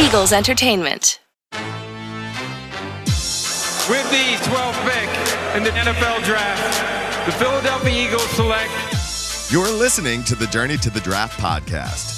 Eagles Entertainment. With the 12th pick in the NFL Draft, the Philadelphia Eagles select. You're listening to the Journey to the Draft podcast.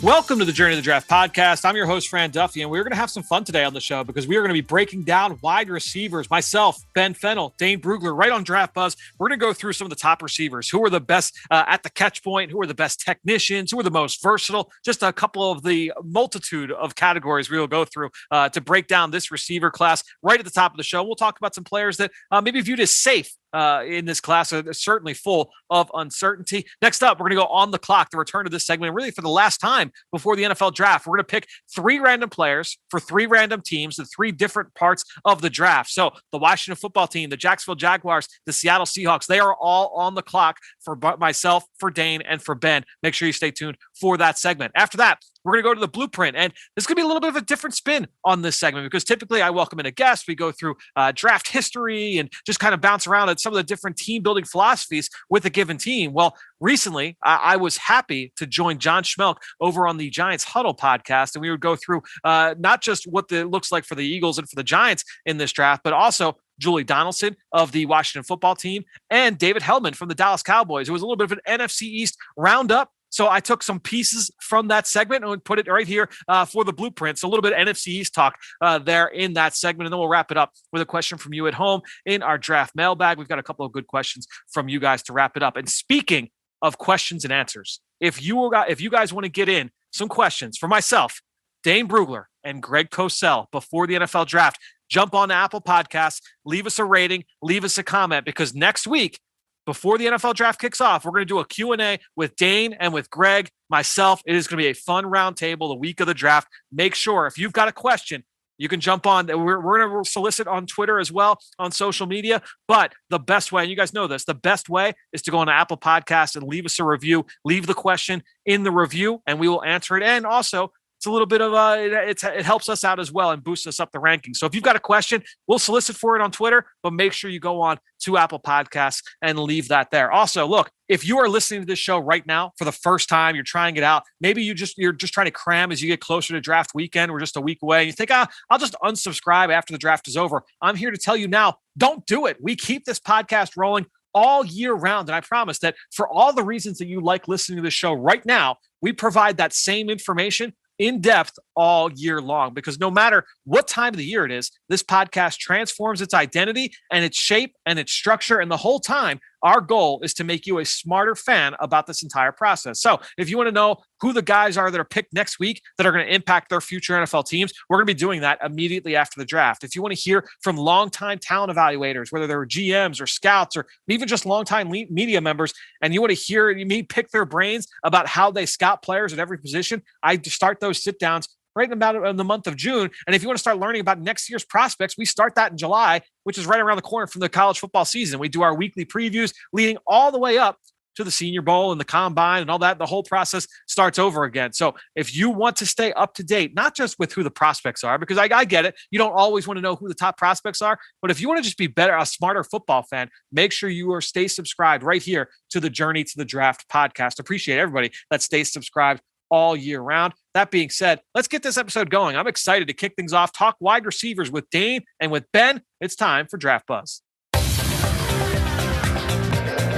Welcome to the Journey to the Draft podcast. I'm your host, Fran Duffy, and we're going to have some fun today on the show because we are going to be breaking down wide receivers. Myself, Ben Fennell, Dane Brugler, right on Draft Buzz. We're going to go through some of the top receivers. Who are the best at the catch point? Who are the best technicians? Who are the most versatile? Just a couple of the multitude of categories we will go through to break down this receiver class right at the top of the show. We'll talk about some players that maybe viewed as safe in this class are certainly full of uncertainty. Next up, we're going to go on the clock, the return to this segment, really for the last time before the NFL draft. We're going to pick three random players for three random teams in three different parts of the draft. So the Washington football team, the Jacksonville Jaguars, the Seattle Seahawks, they are all on the clock for myself, for Dane, and for Ben. Make sure you stay tuned for that segment. After that, we're going to go to the blueprint, and this is going to be a little bit of a different spin on this segment because typically I welcome in a guest. We go through draft history and just kind of bounce around at some of the different team building philosophies with a given team. Well, recently I was happy to join John Schmelk over on the Giants Huddle podcast, and we would go through not just what it looks like for the Eagles and for the Giants in this draft, but also Julie Donaldson of the Washington football team and David Hellman from the Dallas Cowboys. It was a little bit of an NFC East roundup. So I took some pieces from that segment and put it right here for the blueprint. So a little bit of NFC East talk there in that segment. And then we'll wrap it up with a question from you at home in our draft mailbag. We've got a couple of good questions from you guys to wrap it up. And speaking of questions and answers, if you guys want to get in some questions for myself, Dane Brugler, and Greg Cosell before the NFL draft, jump on to Apple Podcasts, leave us a rating, leave us a comment, because next week, before the NFL draft kicks off, we're going to do a Q&A with Dane and with Greg, myself. It is going to be a fun round table the week of the draft. Make sure if you've got a question, you can jump on. We're going to solicit on Twitter as well, on social media. But the best way, and you guys know this, the best way is to go on to Apple Podcasts and leave us a review. Leave the question in the review, and we will answer it. And also, it's a little bit of it helps us out as well and boosts us up the rankings. So if you've got a question, we'll solicit for it on Twitter, but make sure you go on to Apple Podcasts and leave that there. Also, look, if you are listening to this show right now for the first time, you're trying it out, maybe you're just trying to cram as you get closer to draft weekend. We're just a week away. And you think, I'll just unsubscribe after the draft is over. I'm here to tell you now, don't do it. We keep this podcast rolling all year round. And I promise that for all the reasons that you like listening to the show right now, we provide that same information in depth all year long, because no matter what time of the year it is, this podcast transforms its identity and its shape and its structure. And the whole time, our goal is to make you a smarter fan about this entire process. So if you want to know who the guys are that are picked next week that are going to impact their future NFL teams, we're going to be doing that immediately after the draft. If you want to hear from longtime talent evaluators, whether they're GMs or scouts or even just longtime media members, and you want to hear me pick their brains about how they scout players at every position, I start those sit downs right in the month of June. And if you want to start learning about next year's prospects, we start that in July, which is right around the corner from the college football season. We do our weekly previews leading all the way up to the Senior Bowl and the Combine and all that. The whole process starts over again. So if you want to stay up to date, not just with who the prospects are, because I get it, you don't always want to know who the top prospects are, but if you want to just be a smarter football fan, make sure you stay subscribed right here to the Journey to the Draft podcast. Appreciate everybody that stays subscribed all year round. That being said, let's get this episode going. I'm excited to kick things off, talk wide receivers with Dane and with Ben. It's time for Draft Buzz.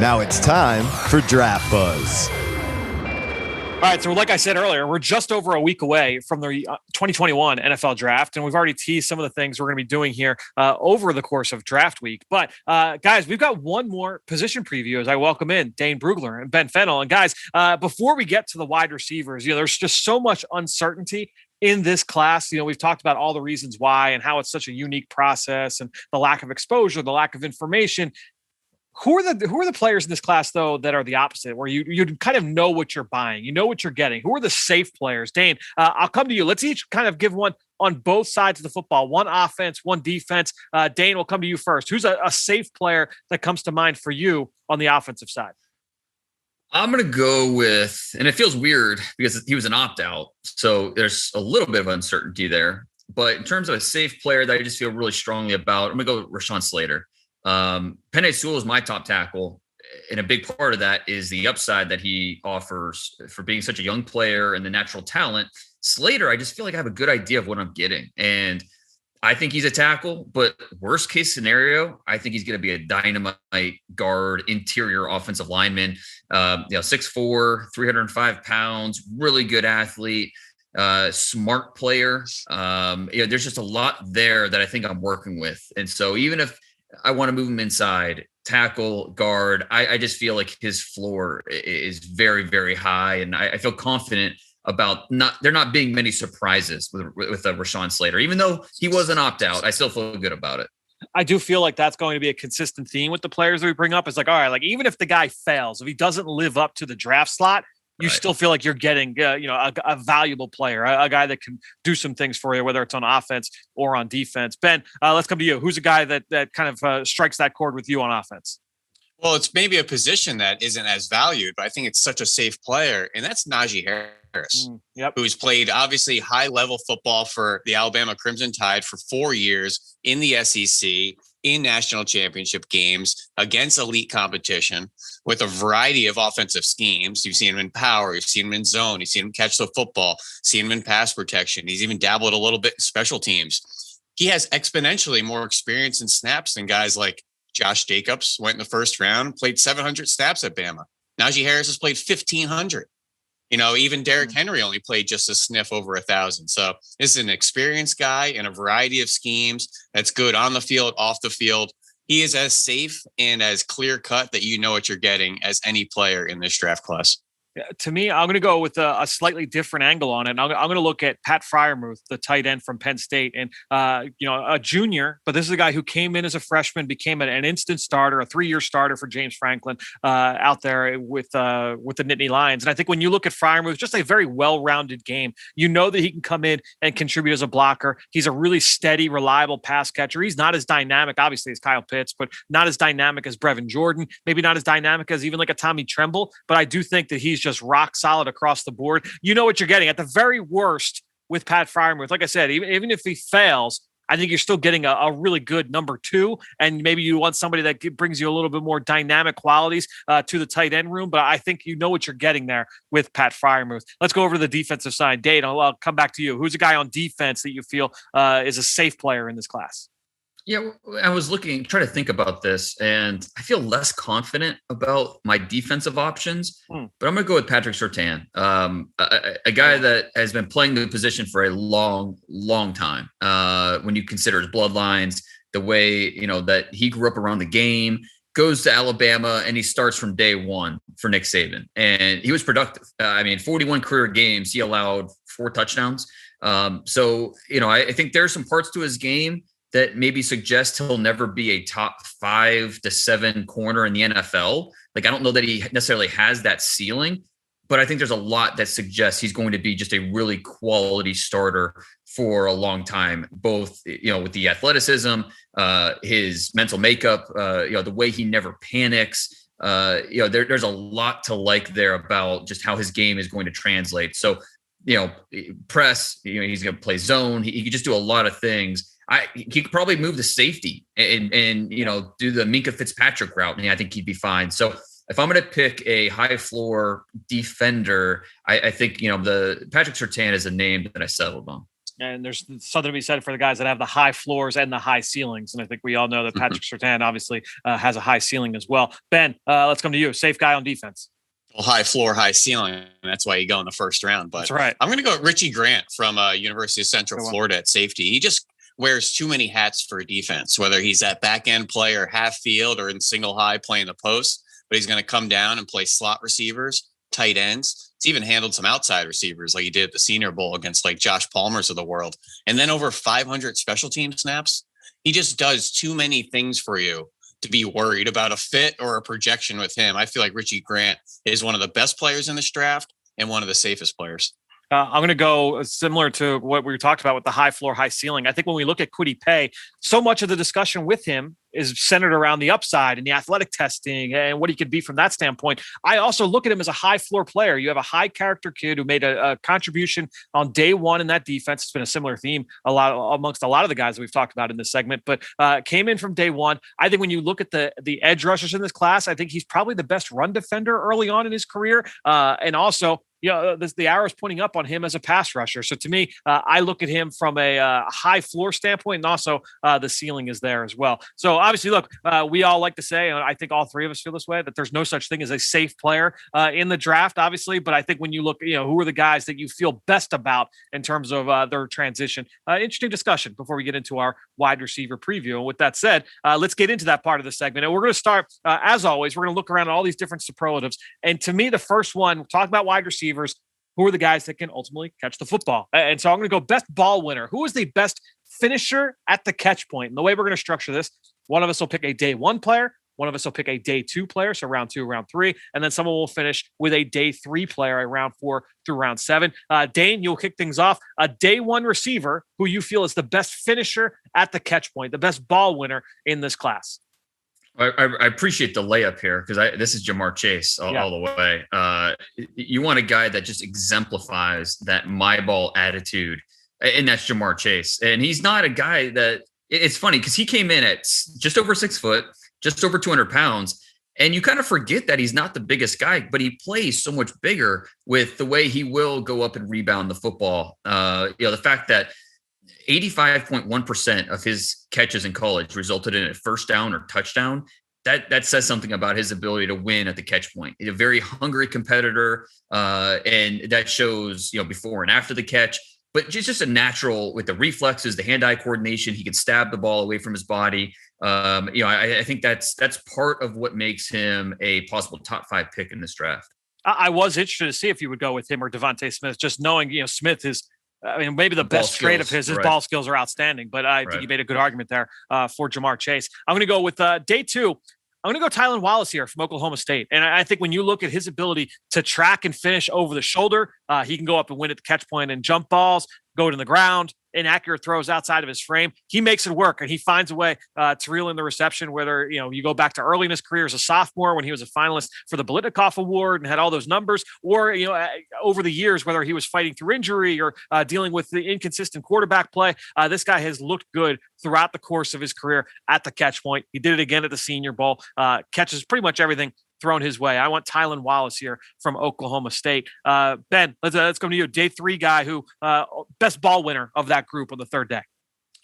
Now it's time for Draft Buzz. All right, so like I said earlier, we're just over a week away from the 2021 NFL Draft, and we've already teased some of the things we're going to be doing here over the course of draft week. But guys, we've got one more position preview as I welcome in Dane Brugler and Ben Fennell. And guys, before we get to the wide receivers, there's just so much uncertainty in this class. We've talked about all the reasons why and how it's such a unique process and the lack of exposure, the lack of information. Who are the players in this class, though, that are the opposite, where you kind of know what you're buying, you know what you're getting? Who are the safe players? Dane, I'll come to you. Let's each kind of give one on both sides of the football, one offense, one defense. Dane, we'll come to you first. Who's a safe player that comes to mind for you on the offensive side? I'm going to go with, and it feels weird because he was an opt-out, so there's a little bit of uncertainty there. But in terms of a safe player that I just feel really strongly about, I'm going to go with Rashawn Slater. Penei Sewell is my top tackle. and a big part of that is the upside that he offers for being such a young player and the natural talent. Slater, I just feel like I have a good idea of what I'm getting. And I think he's a tackle, but worst case scenario, I think he's going to be a dynamite guard, interior offensive lineman, 6'4", 305 pounds, really good athlete, smart player. There's just a lot there that I think I'm working with. And so even if I want to move him inside, tackle, guard, I just feel like his floor is very, very high. And I feel confident about there not being many surprises with Rashawn Slater. Even though he was an opt-out, I still feel good about it. I do feel like that's going to be a consistent theme with the players that we bring up. It's like, all right, like even if the guy fails, if he doesn't live up to the draft slot, you still feel like you're getting, a valuable player, a guy that can do some things for you, whether it's on offense or on defense. Ben, let's come to you. Who's a guy that kind of strikes that chord with you on offense? Well, it's maybe a position that isn't as valued, but I think it's such a safe player, and that's Najee Harris, who's played obviously high-level football for the Alabama Crimson Tide for 4 years in the SEC, in national championship games against elite competition with a variety of offensive schemes. You've seen him in power, you've seen him in zone, you've seen him catch the football, seen him in pass protection. He's even dabbled a little bit in special teams. He has exponentially more experience in snaps than guys like Josh Jacobs, went in the first round, played 700 snaps at Bama. Najee Harris has played 1,500. Even Derrick Henry only played just a sniff over 1,000. So this is an experienced guy in a variety of schemes that's good on the field, off the field. He is as safe and as clear cut that you know what you're getting as any player in this draft class. To me, I'm going to go with a slightly different angle on it. I'm going to look at Pat Freiermuth, the tight end from Penn State, and a junior, but this is a guy who came in as a freshman, became an instant starter, a 3-year starter for James Franklin out there with the Nittany Lions. And I think when you look at Freiermuth, just a very well-rounded game. You know that he can come in and contribute as a blocker. He's a really steady, reliable pass catcher. He's not as dynamic, obviously, as Kyle Pitts, but not as dynamic as Brevin Jordan. Maybe not as dynamic as even like a Tommy Tremble. But I do think that he's just rock solid across the board. You know what you're getting at the very worst with Pat Freiermuth. Like I said, even if he fails, I think you're still getting a really good number 2. And maybe you want somebody that brings you a little bit more dynamic qualities to the tight end room. But I think you know what you're getting there with Pat Freiermuth. Let's go over to the defensive side. Dane, I'll come back to you. Who's a guy on defense that you feel is a safe player in this class? Yeah, I was trying to think about this, and I feel less confident about my defensive options, but I'm going to go with Patrick Surtain, a guy that has been playing the position for a long, long time. When you consider his bloodlines, the way, that he grew up around the game, goes to Alabama, and he starts from day one for Nick Saban. And he was productive. 41 career games, he allowed 4 touchdowns. So, I think there's some parts to his game that maybe suggest he'll never be a top 5 to 7 corner in the NFL. Like, I don't know that he necessarily has that ceiling, but I think there's a lot that suggests he's going to be just a really quality starter for a long time, both, with the athleticism, his mental makeup, the way he never panics. There's a lot to like there about just how his game is going to translate. So, press, he's going to play zone. He could just do a lot of things. He could probably move the safety and do the Minkah Fitzpatrick route, and I think he'd be fine. So if I'm going to pick a high floor defender, I think the Patrick Surtain is a name that I settled on. And there's something to be said for the guys that have the high floors and the high ceilings, and I think we all know that Patrick Surtain obviously has a high ceiling as well. Ben, let's come to you. Safe guy on defense. Well, high floor, high ceiling. That's why you go in the first round. But that's right. I'm going to go with Richie Grant from University of Central Florida at safety. He just wears too many hats for defense, whether he's that back end player, half field, or in single high playing the post. But he's going to come down and play slot receivers, tight ends. He's even handled some outside receivers like he did at the Senior Bowl against like Josh Palmer's of the world. And then over 500 special team snaps. He just does too many things for you to be worried about a fit or a projection with him. I feel like Richie Grant is one of the best players in this draft and one of the safest players. I'm going to go similar to what we talked about with the high floor, high ceiling. I think when we look at Kwity Paye, so much of the discussion with him is centered around the upside and the athletic testing and what he could be from that standpoint. I also look at him as a high floor player. You have a high character kid who made a contribution on day one in that defense. It's been a similar theme amongst a lot of the guys that we've talked about in this segment, but came in from day one. I think when you look at the edge rushers in this class, I think he's probably the best run defender early on in his career. And also, the arrow is pointing up on him as a pass rusher. So to me, I look at him from a high floor standpoint, and also the ceiling is there as well. So obviously, look, we all like to say, and I think all three of us feel this way, that there's no such thing as a safe player in the draft, obviously. But I think when you look, who are the guys that you feel best about in terms of their transition? Interesting discussion before we get into our wide receiver preview. And with that said, let's get into that part of the segment. And we're going to start, as always, we're going to look around at all these different superlatives. And to me, the first one, talk about wide receivers. Who are the guys that can ultimately catch the football? And so I'm going to go best ball winner. Who is the best finisher at the catch point? And the way we're going to structure this, one of us will pick a day one player. One of us will pick a day two player, so round 2, round 3, and then someone will finish with a day 3 player, a round 4 through round 7. Dane, you'll kick things off. A day one receiver who you feel is the best finisher at the catch point, the best ball winner in this class. I appreciate the layup here because this is Jamar Chase all the way. You want a guy that just exemplifies that my ball attitude, and that's Jamar Chase. And he's not a guy that it's funny because he came in at just over 6 foot, just over 200 pounds. And you kind of forget that he's not the biggest guy, but he plays so much bigger with the way he will go up and rebound the football. The fact that 85.1% of his catches in college resulted in a first down or touchdown. That says something about his ability to win at the catch point. He's a very hungry competitor, and that shows, before and after the catch. But just a natural with the reflexes, the hand-eye coordination. He can stab the ball away from his body. I think that's part of what makes him a possible top 5 pick in this draft. I was interested to see if you would go with him or Devontae Smith, just knowing, Smith is. Maybe the best trait of his ball skills are outstanding, but I think you made a good argument there for Jamar Chase. I'm going to go with day 2. I'm going to go Tylan Wallace here from Oklahoma State. And I think when you look at his ability to track and finish over the shoulder, he can go up and win at the catch point and jump balls, go to the ground, inaccurate throws outside of his frame. He makes it work, and he finds a way to reel in the reception, whether, you go back to early in his career as a sophomore when he was a finalist for the Biletnikoff Award and had all those numbers, or, over the years, whether he was fighting through injury or dealing with the inconsistent quarterback play, this guy has looked good throughout the course of his career at the catch point. He did it again at the Senior Bowl, catches pretty much everything thrown his way. I want Tylan Wallace here from Oklahoma State. Ben, let's go to you. Day 3 guy who best ball winner of that group on the third day.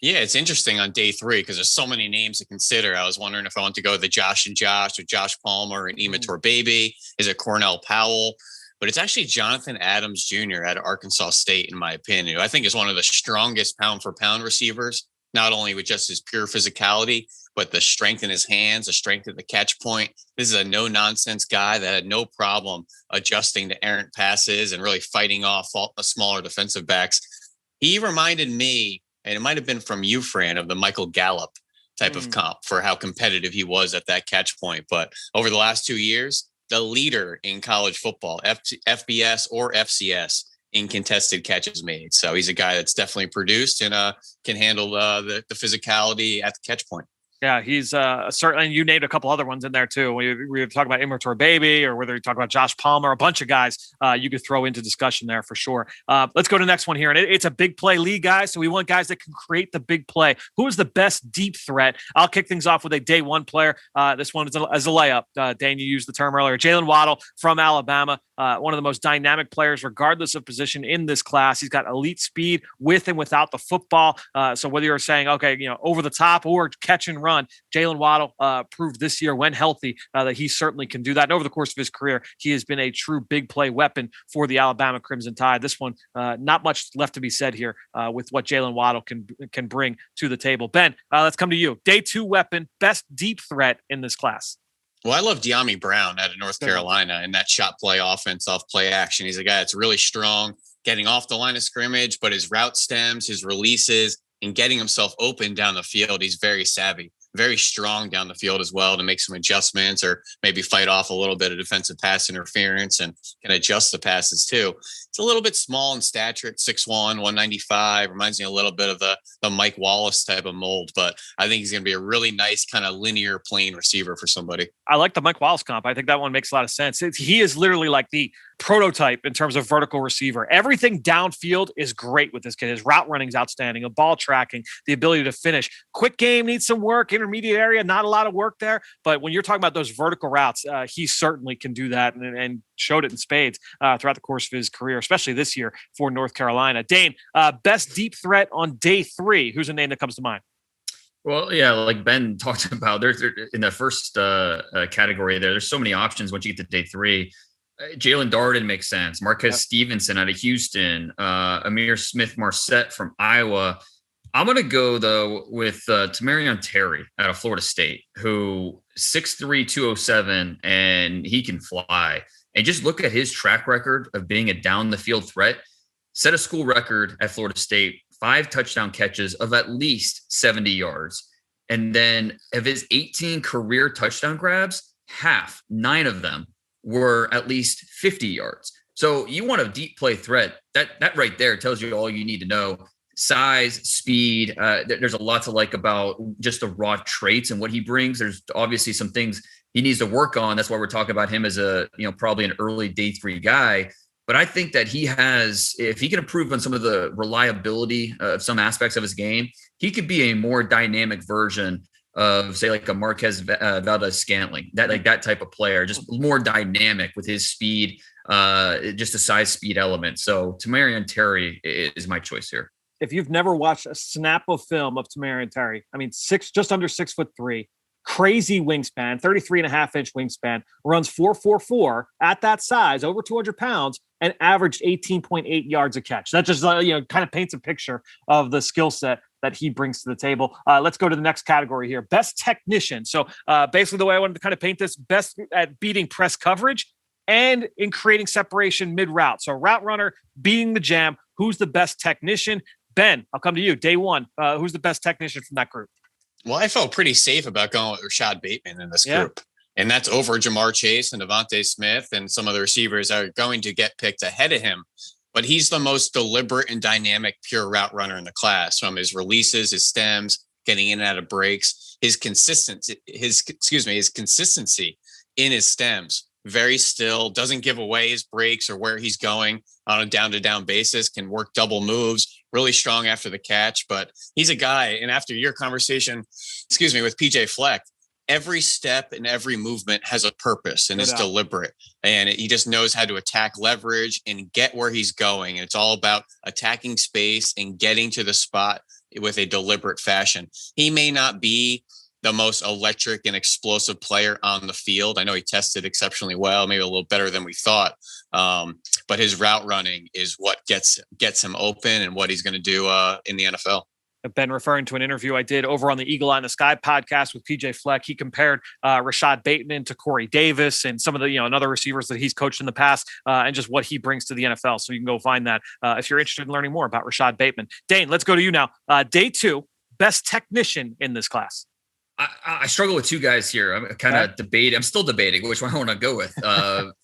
Yeah, it's interesting on day 3 because there's so many names to consider. I was wondering if I want to go with the Josh and Josh or Josh Palmer and Emator Baby. Is it Cornell Powell? But it's actually Jonathan Adams Jr. at Arkansas State, in my opinion, who I think is one of the strongest pound for pound receivers, not only with just his pure physicality, but the strength in his hands, the strength at the catch point. This is a no-nonsense guy that had no problem adjusting to errant passes and really fighting off a smaller defensive backs. He reminded me, and it might have been from you, Fran, of the Michael Gallup type of comp for how competitive he was at that catch point. But over the last 2 years, the leader in college football, FBS or FCS, in contested catches made. So he's a guy that's definitely produced and can handle the physicality at the catch point. Yeah, he's certainly, and you named a couple other ones in there too. We were talking about Emator Baby, or whether you talk about Josh Palmer, a bunch of guys you could throw into discussion there for sure. Let's go to the next one here. And it's a big play league, guys. So we want guys that can create the big play. Who is the best deep threat? I'll kick things off with a day 1 player. This one is as a layup. Dane, you used the term earlier. Jalen Waddle from Alabama. One of the most dynamic players, regardless of position in this class. He's got elite speed with and without the football. So whether you're saying, okay, over the top or catch and run, Jalen Waddle proved this year when healthy that he certainly can do that. And over the course of his career, he has been a true big play weapon for the Alabama Crimson Tide. This one, not much left to be said here with what Jalen Waddle can bring to the table. Ben, let's come to you. Day 2 weapon, best deep threat in this class. Well, I love De'Ami Brown out of North Carolina and that shot play offense off play action. He's a guy that's really strong, getting off the line of scrimmage, but his route stems, his releases, and getting himself open down the field, he's very savvy. very strong down the field as well to make some adjustments or maybe fight off a little bit of defensive pass interference and can adjust the passes too. It's a little bit small in stature at 6'1", 195. Reminds me a little bit of the Mike Wallace type of mold, but I think he's going to be a really nice kind of linear plane receiver for somebody. I like the Mike Wallace comp. I think that one makes a lot of sense. He is literally like the prototype in terms of vertical receiver. Everything downfield is great with this kid. His route running is outstanding, a ball tracking, the ability to finish. Quick game needs some work, intermediate area, not a lot of work there. But when you're talking about those vertical routes, he certainly can do that and showed it in spades throughout the course of his career, especially this year for North Carolina. Dane, best deep threat on day 3. Who's a name that comes to mind? Well, yeah, like Ben talked about, there's in the first category there's so many options once you get to day 3. Jalen Darden makes sense. Marquez Stevenson out of Houston, Amir Smith-Marset from Iowa. I'm going to go, though, with Tamarion Terry out of Florida State, who 6'3", 207, and he can fly. And just look at his track record of being a down-the-field threat. Set a school record at Florida State, 5 touchdown catches of at least 70 yards. And then of his 18 career touchdown grabs, 9 of them were at least 50 yards. So you want a deep play threat. That right there tells you all you need to know. Size, speed. There's a lot to like about just the raw traits and what he brings. There's obviously some things he needs to work on. That's why we're talking about him as probably an early day 3 guy. But I think that he has, if he can improve on some of the reliability of some aspects of his game, he could be a more dynamic version of, say, like a Marquez Valdez-Scantling, that type of player, just more dynamic with his speed, just a size speed element. So Tamarion Terry is my choice here. If you've never watched a snap of film of Tamarion Terry, I mean, just under 6'3", crazy wingspan, 33.5-inch wingspan, runs 4.44 at that size, over 200 pounds, and averaged 18.8 yards a catch. That just kind of paints a picture of the skill set that he brings to the table. Let's go to the next category here. Best technician. So basically the way I wanted to kind of paint this, best at beating press coverage and in creating separation mid-route. So route runner, beating the jam. Who's the best technician? Ben, I'll come to you. Day 1, who's the best technician from that group? Well, I felt pretty safe about going with Rashad Bateman in this group. And that's over Jamar Chase and Devontae Smith and some of the receivers are going to get picked ahead of him. But he's the most deliberate and dynamic pure route runner in the class, from his releases, his stems, getting in and out of breaks, his consistency in his stems. Very still, doesn't give away his breaks or where he's going on a down-to-down basis, can work double moves, really strong after the catch. But he's a guy, and after your conversation, with PJ Fleck, every step and every movement has a purpose and is deliberate. And he just knows how to attack leverage and get where he's going. And it's all about attacking space and getting to the spot with a deliberate fashion. He may not be the most electric and explosive player on the field. I know he tested exceptionally well, maybe a little better than we thought. But his route running is what gets him open and what he's going to do in the NFL. I've been referring to an interview I did over on the Eagle Eye in the Sky podcast with PJ Fleck. He compared Rashad Bateman to Corey Davis and some of the, and other receivers that he's coached in the past and just what he brings to the NFL. So you can go find that if you're interested in learning more about Rashad Bateman. Dane, let's go to you now. Day 2, best technician in this class. I struggle with 2 guys here. I'm kind of debating. I'm still debating which one I want to go with.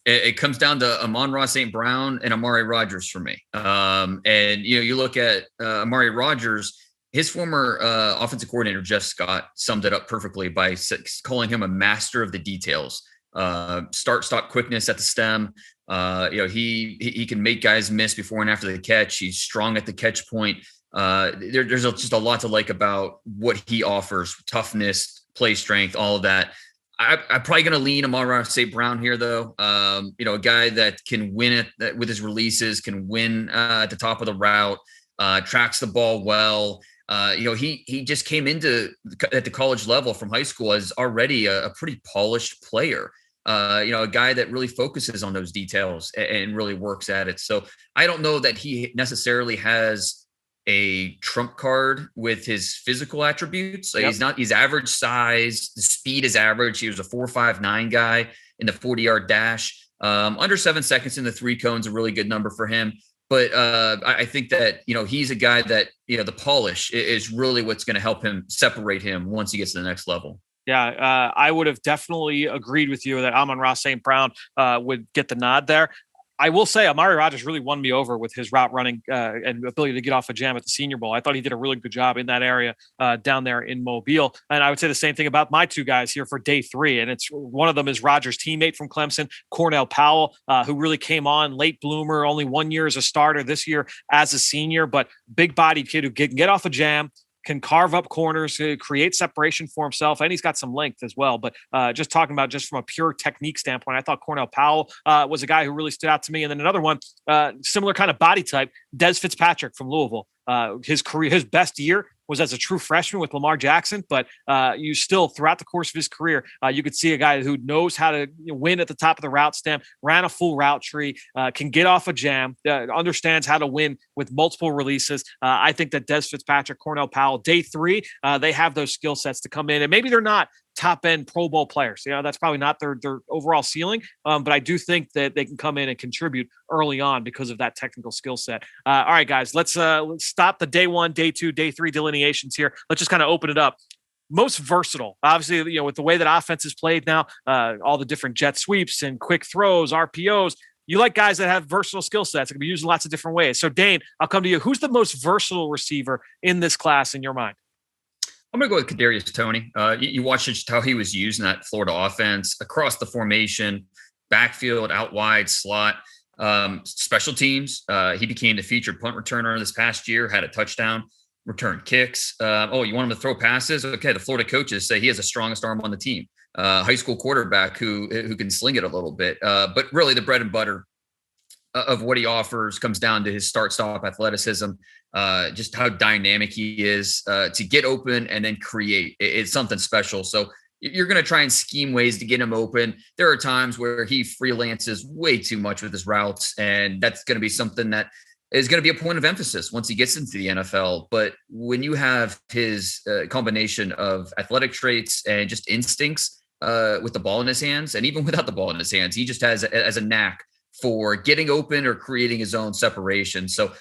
It comes down to Amon-Ra St. Brown and Amari Rodgers for me. And you look at Amari Rodgers, his former offensive coordinator, Jeff Scott, summed it up perfectly by calling him a master of the details. Start-stop quickness at the stem. He can make guys miss before and after the catch. He's strong at the catch point. There's just a lot to like about what he offers: toughness, play strength, all of that. I'm probably going to lean Amon-Ra St. Brown here, though. A guy that can win it with his releases, can win at the top of the route, tracks the ball well. He just came into at the college level from high school as already a pretty polished player. A guy that really focuses on those details and really works at it. So I don't know that he necessarily has a trump card with his physical attributes. He's average size. The speed is average. He was a 4.59 guy in the 40-yard dash. Under 7 seconds in the 3 cone's a really good number for him. But I think that, he's a guy that, the polish is really what's going to help him separate him once he gets to the next level. Yeah, I would have definitely agreed with you that Amon-Ra St. Brown would get the nod there. I will say Amari Rogers really won me over with his route running and ability to get off a jam at the Senior Bowl. I thought he did a really good job in that area down there in Mobile. And I would say the same thing about my two guys here for day 3. And it's one of them is Rogers' teammate from Clemson, Cornell Powell, who really came on late bloomer, only 1 year as a starter, this year as a senior, but big-bodied kid who can get off a jam, can carve up corners, create separation for himself, and he's got some length as well. But just talking about just from a pure technique standpoint, I thought Cornell Powell was a guy who really stood out to me. And then another one, similar kind of body type, Des Fitzpatrick from Louisville. His career, his best year was as a true freshman with Lamar Jackson, but you still, throughout the course of his career, you could see a guy who knows how to win at the top of the route stem, ran a full route tree, can get off a jam, understands how to win with multiple releases. I think that Des Fitzpatrick, Cornell Powell, day 3, they have those skill sets to come in, and maybe they're not top end Pro Bowl players. That's probably not their overall ceiling. But I do think that they can come in and contribute early on because of that technical skill set. All right, guys, let's stop the day 1, day 2, day 3 delineations here. Let's just kind of open it up. Most versatile, obviously, with the way that offense is played now, all the different jet sweeps and quick throws, RPOs. You like guys that have versatile skill sets that can be used in lots of different ways. So, Dane, I'll come to you. Who's the most versatile receiver in this class in your mind? I'm going to go with Kadarius Toney. You watched just how he was used in that Florida offense across the formation, backfield, out wide, slot, special teams. He became the featured punt returner this past year, had a touchdown, returned kicks. You want him to throw passes? Okay, the Florida coaches say he has the strongest arm on the team. High school quarterback who can sling it a little bit. But really the bread and butter of what he offers comes down to his start-stop athleticism, just how dynamic he is to get open and then create. It's something special. So you're going to try and scheme ways to get him open. There are times where he freelances way too much with his routes, and that's going to be something that is going to be a point of emphasis once he gets into the NFL. But when you have his combination of athletic traits and just instincts with the ball in his hands, and even without the ball in his hands, he just has a knack for getting open or creating his own separation. So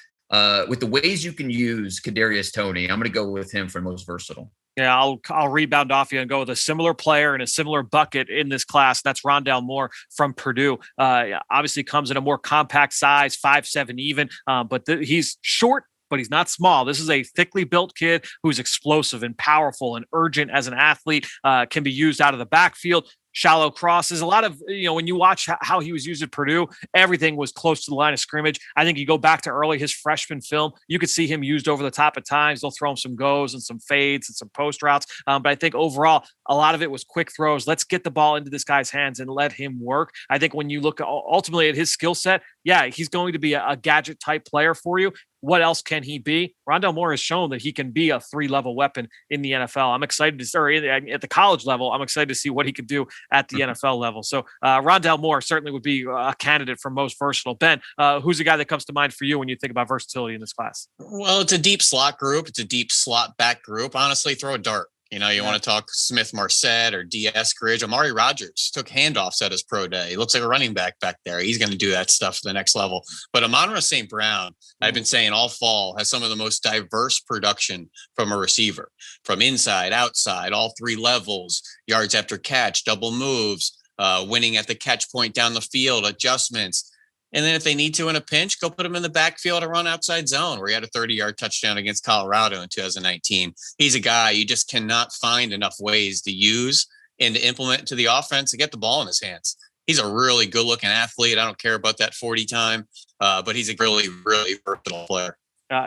with the ways you can use Kadarius Toney, I'm going to go with him for most versatile. Yeah, I'll rebound off you and go with a similar player and a similar bucket in this class. That's Rondale Moore from Purdue. Obviously comes in a more compact size, 5'7" even, but he's short, but he's not small. This is a thickly built kid who's explosive and powerful and urgent as an athlete, can be used out of the backfield. Shallow crosses, a lot of, when you watch how he was used at Purdue, everything was close to the line of scrimmage. I think you go back to early his freshman film, you could see him used over the top at times. They'll throw him some goes and some fades and some post routes. But I think overall, a lot of it was quick throws. Let's get the ball into this guy's hands and let him work. I think when you look ultimately at his skill set, yeah, he's going to be a gadget type player for you. What else can he be? Rondale Moore has shown that he can be a 3-level weapon in the NFL. I'm excited to start at the college level. I'm excited to see what he could do at the NFL level. So Rondale Moore certainly would be a candidate for most versatile. Ben, who's the guy that comes to mind for you when you think about versatility in this class? Well, it's a deep slot group. It's a deep slot back group. Honestly, throw a dart. You want to talk Smith-Marset or D. Eskridge. Amari Rogers took handoffs at his pro day. He looks like a running back there. He's going to do that stuff to the next level. But Amon-Ra St. Brown, I've been saying all fall, has some of the most diverse production from a receiver. From inside, outside, all 3 levels, yards after catch, double moves, winning at the catch point down the field, adjustments. And then if they need to in a pinch, go put him in the backfield or run outside zone, where he had a 30-yard touchdown against Colorado in 2019. He's a guy you just cannot find enough ways to use and to implement to the offense to get the ball in his hands. He's a really good-looking athlete. I don't care about that 40 time, but he's a really, really versatile player.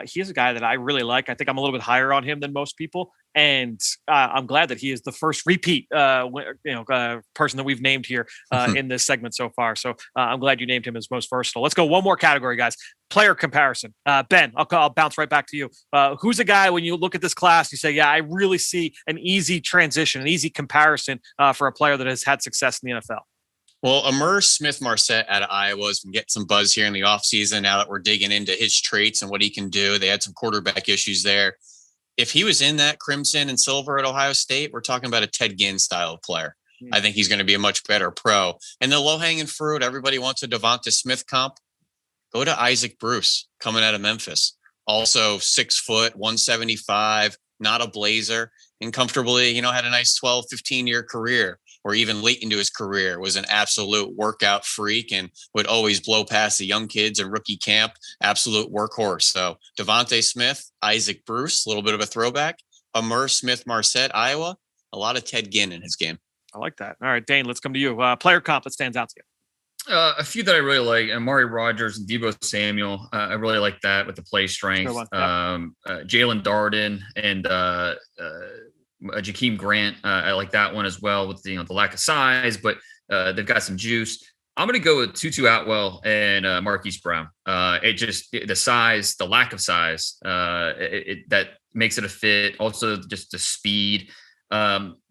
He's a guy that I really like. I think I'm a little bit higher on him than most people. And I'm glad that he is the first repeat, person that we've named here in this segment so far. So I'm glad you named him as most versatile. Let's go one more category, guys. Player comparison. Ben, I'll bounce right back to you. Who's a guy when you look at this class, you say, yeah, I really see an easy transition, an easy comparison for a player that has had success in the NFL? Well, Amir Smith-Marset out of Iowa has been getting some buzz here in the offseason now that we're digging into his traits and what he can do. They had some quarterback issues there. If he was in that crimson and silver at Ohio State, we're talking about a Ted Ginn style of player. I think he's going to be a much better pro. And the low-hanging fruit, everybody wants a Devonta Smith comp. go to Isaac Bruce coming out of Memphis. Also 6 foot, 175, not a blazer, and comfortably, had a nice 12, 15-year career, or even late into his career, was an absolute workout freak and would always blow past the young kids in rookie camp. Absolute workhorse. So Devontae Smith, Isaac Bruce, a little bit of a throwback. Amir Smith-Marset, Iowa, a lot of Ted Ginn in his game. I like that. All right, Dane, let's come to you. Player comp that stands out to you. A few that I really like: Amari Rogers and Deebo Samuel. I really like that with the play strength. Jalen Darden and Jakeem Grant. I like that one as well with the lack of size, but they've got some juice. I'm going to go with Tutu Atwell and Marquise Brown. The size, the lack of size, that makes it a fit. Also, just the speed.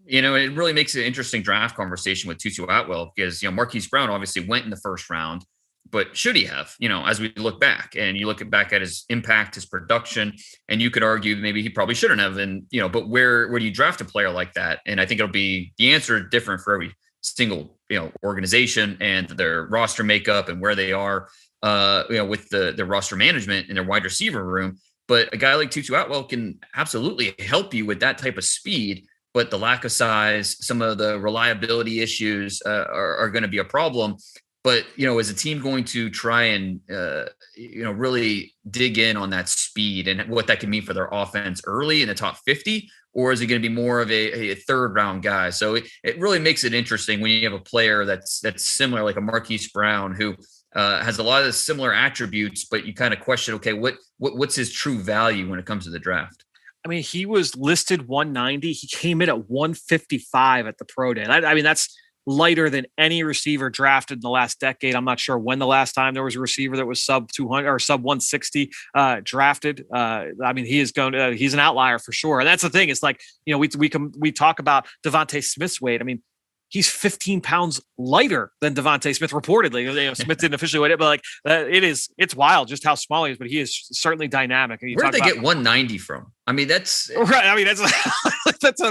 It really makes an interesting draft conversation with Tutu Atwell because, Marquise Brown obviously went in the first round, but should he have, as we look back and you look back at his impact, his production, and you could argue maybe he probably shouldn't have. And, but where do you draft a player like that? And I think it'll be the answer different for every single, organization and their roster makeup and where they are, with the roster management in their wide receiver room. But a guy like Tutu Atwell can absolutely help you with that type of speed. But the lack of size, some of the reliability issues are going to be a problem. But, is a team going to try and, really dig in on that speed and what that can mean for their offense early in the top 50? Or is it going to be more of a third round guy? So it really makes it interesting when you have a player that's similar, like a Marquise Brown, who has a lot of similar attributes, but you kind of question, okay, what's his true value when it comes to the draft? I mean, he was listed 190. He came in at 155 at the pro day. That's lighter than any receiver drafted in the last decade. I'm not sure when the last time there was a receiver that was sub 200 or sub 160 drafted. He's an outlier for sure. And that's the thing. It's like, we talk about Devontae Smith's weight. I mean, he's 15 pounds lighter than Devontae Smith reportedly. Smith didn't officially weigh it, but it's wild just how small he is, but he is certainly dynamic. And where did they get 190 from? I mean, that's right. I mean,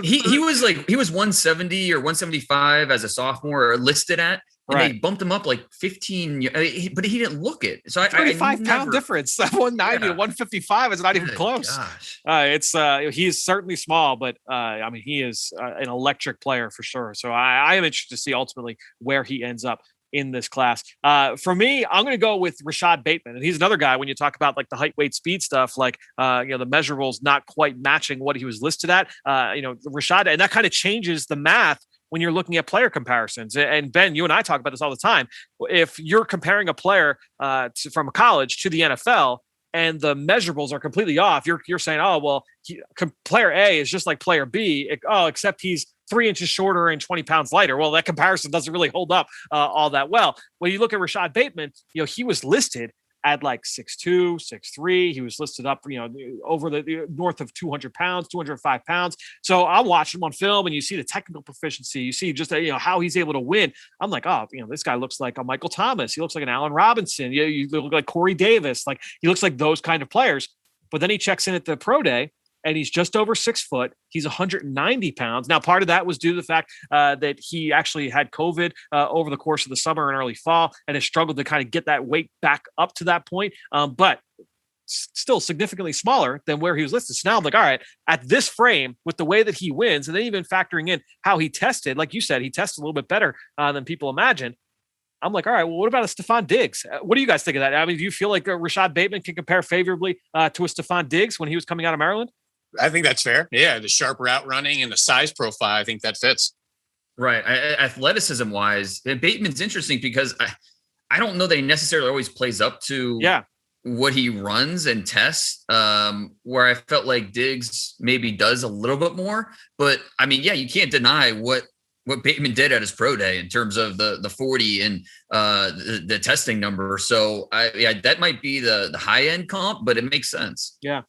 he was 170 or 175 as a sophomore listed at, and they bumped him up like 15, but he didn't look it. So 35-pound difference. 190 to 155 is not even close. He's certainly small, but he is an electric player for sure. So I am interested to see ultimately where he ends up in this class. For me, I'm going to go with Rashad Bateman. And he's another guy when you talk about like the height, weight, speed stuff, the measurables not quite matching what he was listed at, Rashad, and that kind of changes the math when you're looking at player comparisons. And Ben, you and I talk about this all the time. If you're comparing a player from college to the NFL and the measurables are completely off, you're saying, oh, well, player A is just like player B, except he's 3 inches shorter and 20 pounds lighter. Well, that comparison doesn't really hold up all that well. When you look at Rashad Bateman, he was listed at like 6'2", 6'3". He was listed up, over the north of 200 pounds, 205 pounds. So I'm watching him on film and you see the technical proficiency. You see just, how he's able to win. I'm like, this guy looks like a Michael Thomas. He looks like an Allen Robinson. You look like Corey Davis. Like he looks like those kind of players. But then he checks in at the pro day and he's just over 6 foot. He's 190 pounds. Now, part of that was due to the fact that he actually had COVID over the course of the summer and early fall and has struggled to kind of get that weight back up to that point. But still significantly smaller than where he was listed. So now I'm like, all right, at this frame with the way that he wins, and then even factoring in how he tested, like you said, he tested a little bit better than people imagine. I'm like, all right, well, what about a Stephon Diggs? What do you guys think of that? I mean, do you feel like Rashad Bateman can compare favorably to a Stephon Diggs when he was coming out of Maryland? I think that's fair. Yeah, the sharp route running and the size profile, I think that fits. Right. Athleticism wise, Bateman's interesting because I don't know that he necessarily always plays up to what he runs and tests, where I felt like Diggs maybe does a little bit more. But I mean, you can't deny what Bateman did at his pro day in terms of the 40 and the testing number. So that might be the high end comp, but it makes sense. Yeah.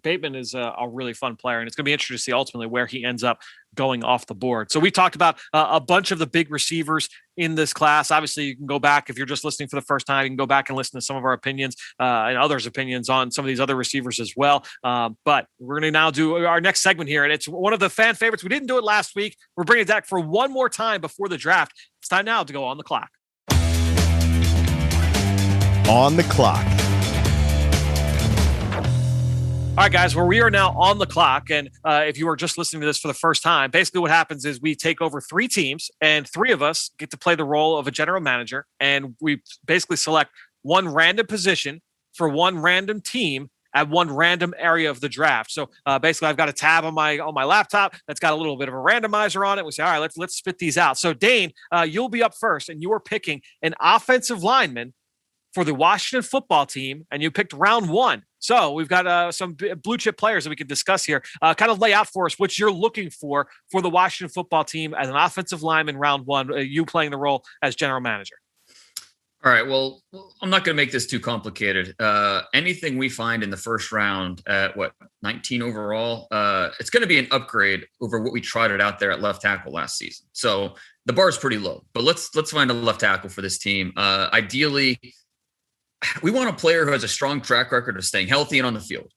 Bateman is a really fun player, and it's going to be interesting to see ultimately where he ends up going off the board. So we talked about a bunch of the big receivers in this class. Obviously, you can go back if you're just listening for the first time. You can go back and listen to some of our opinions and others' opinions on some of these other receivers as well. But we're going to now do our next segment here, and it's one of the fan favorites. We didn't do it last week. We're bringing it back for one more time before the draft. It's time now to go on the clock. On the clock. All right, guys, well, we are now on the clock. And if you are just listening to this for the first time, basically what happens is we take over 3 teams and 3 of us get to play the role of a general manager. And we basically select one random position for one random team at one random area of the draft. So basically I've got a tab on my laptop that's got a little bit of a randomizer on it. We say, all right, let's spit these out. So Dane, you'll be up first and you are picking an offensive lineman for the Washington football team, and you picked round 1. So we've got some blue chip players that we can discuss here. Kind of lay out for us what you're looking for the Washington football team as an offensive lineman round 1, you playing the role as general manager. All right. Well, I'm not going to make this too complicated. Anything we find in the first round at 19 overall, it's going to be an upgrade over what we trotted out there at left tackle last season. So the bar is pretty low, but let's find a left tackle for this team. Ideally, we want a player who has a strong track record of staying healthy and on the field.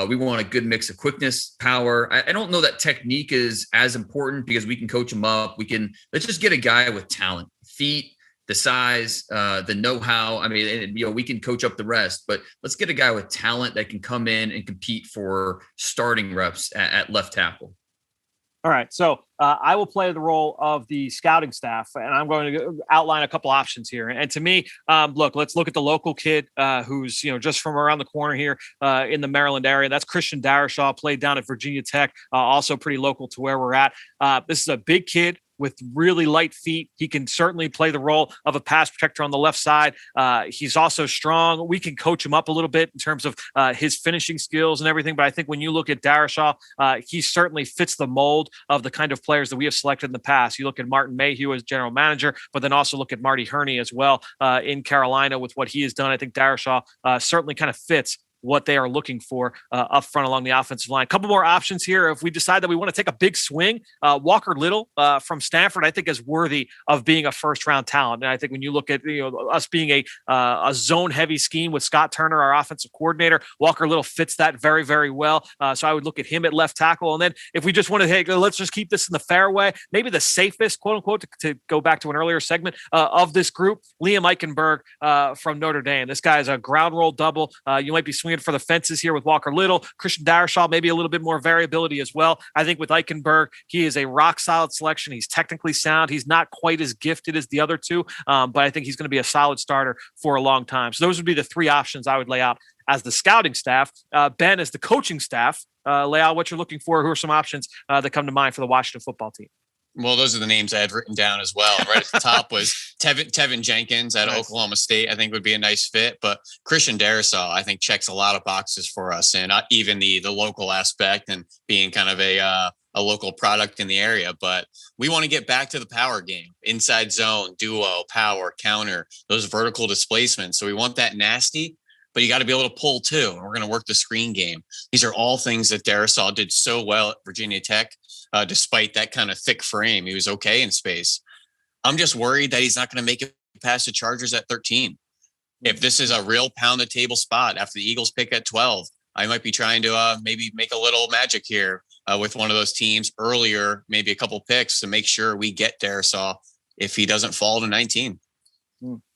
We want a good mix of quickness, power. I don't know that technique is as important because we can coach him up. Let's just get a guy with talent, feet, the size, the know-how. I mean, we can coach up the rest, but let's get a guy with talent that can come in and compete for starting reps at left tackle. All right. So I will play the role of the scouting staff, and I'm going to outline a couple options here. And to me, let's look at the local kid who's, just from around the corner here in the Maryland area. That's Christian Darrisaw, played down at Virginia Tech, also pretty local to where we're at. This is a big kid with really light feet. He can certainly play the role of a pass protector on the left side. He's also strong. We can coach him up a little bit in terms of his finishing skills and everything. But I think when you look at Darrisaw, he certainly fits the mold of the kind of players that we have selected in the past. You look at Martin Mayhew as general manager, but then also look at Marty Herney as well in Carolina with what he has done. I think Darrisaw certainly kind of fits what they are looking for up front along the offensive line. A couple more options here. If we decide that we want to take a big swing, Walker Little from Stanford, I think is worthy of being a first-round talent. And I think when you look at us being a zone-heavy scheme with Scott Turner, our offensive coordinator, Walker Little fits that very, very well. So I would look at him at left tackle. And then if we just want to, hey, let's just keep this in the fairway, maybe the safest, quote-unquote, to go back to an earlier segment of this group, Liam Eichenberg from Notre Dame. This guy is a ground roll double. You might be swinging for the fences here with Walker Little. Christian Darrisaw, maybe a little bit more variability as well. I think with Eichenberg, he is a rock solid selection. He's technically sound. He's not quite as gifted as the other two, but I think he's going to be a solid starter for a long time. So those would be the 3 options I would lay out as the scouting staff. Ben, as the coaching staff, lay out what you're looking for. Who are some options that come to mind for the Washington football team? Well, those are the names I had written down as well. Right at the top was Tevin Jenkins at Oklahoma State. I think would be a nice fit. But Christian Darrisaw, I think, checks a lot of boxes for us, and even the local aspect and being kind of a local product in the area. But we want to get back to the power game, inside zone, duo, power, counter, those vertical displacements. So we want that nasty, but you got to be able to pull too. And we're going to work the screen game. These are all things that Darrisaw did so well at Virginia Tech. Despite that kind of thick frame, he was okay in space. I'm just worried that he's not going to make it past the Chargers at 13. If this is a real pound the table spot after the Eagles pick at 12, I might be trying to maybe make a little magic here with one of those teams earlier, maybe a couple picks to make sure we get Darrisaw if he doesn't fall to 19.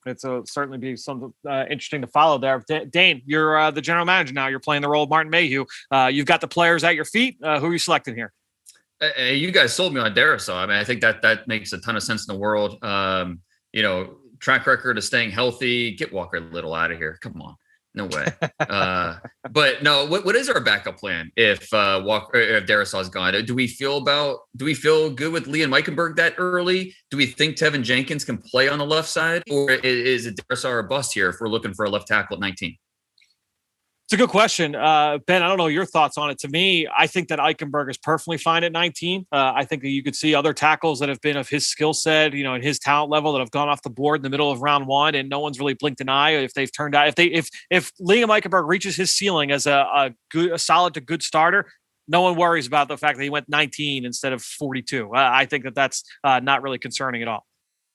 It'll certainly be something interesting to follow there. Dane, you're the general manager now. You're playing the role of Martin Mayhew. You've got the players at your feet. Who are you selecting here? You guys sold me on Darrisaw. I mean, I think that makes a ton of sense in the world. Track record of staying healthy. Get Walker Little out of here. Come on. No way. But no, what is our backup plan if Darrisaw is gone? Do we feel good with Liam Eichenberg that early? Do we think Tevin Jenkins can play on the left side, or is it Darrisaw or bust here if we're looking for a left tackle at 19? It's a good question. Ben, I don't know your thoughts on it. To me, I think that Eichenberg is perfectly fine at 19. I think that you could see other tackles that have been of his skill set, and his talent level that have gone off the board in the middle of round 1, and no one's really blinked an eye if they've turned out. If Liam Eichenberg reaches his ceiling as a solid to good starter, no one worries about the fact that he went 19 instead of 42. I think that's not really concerning at all.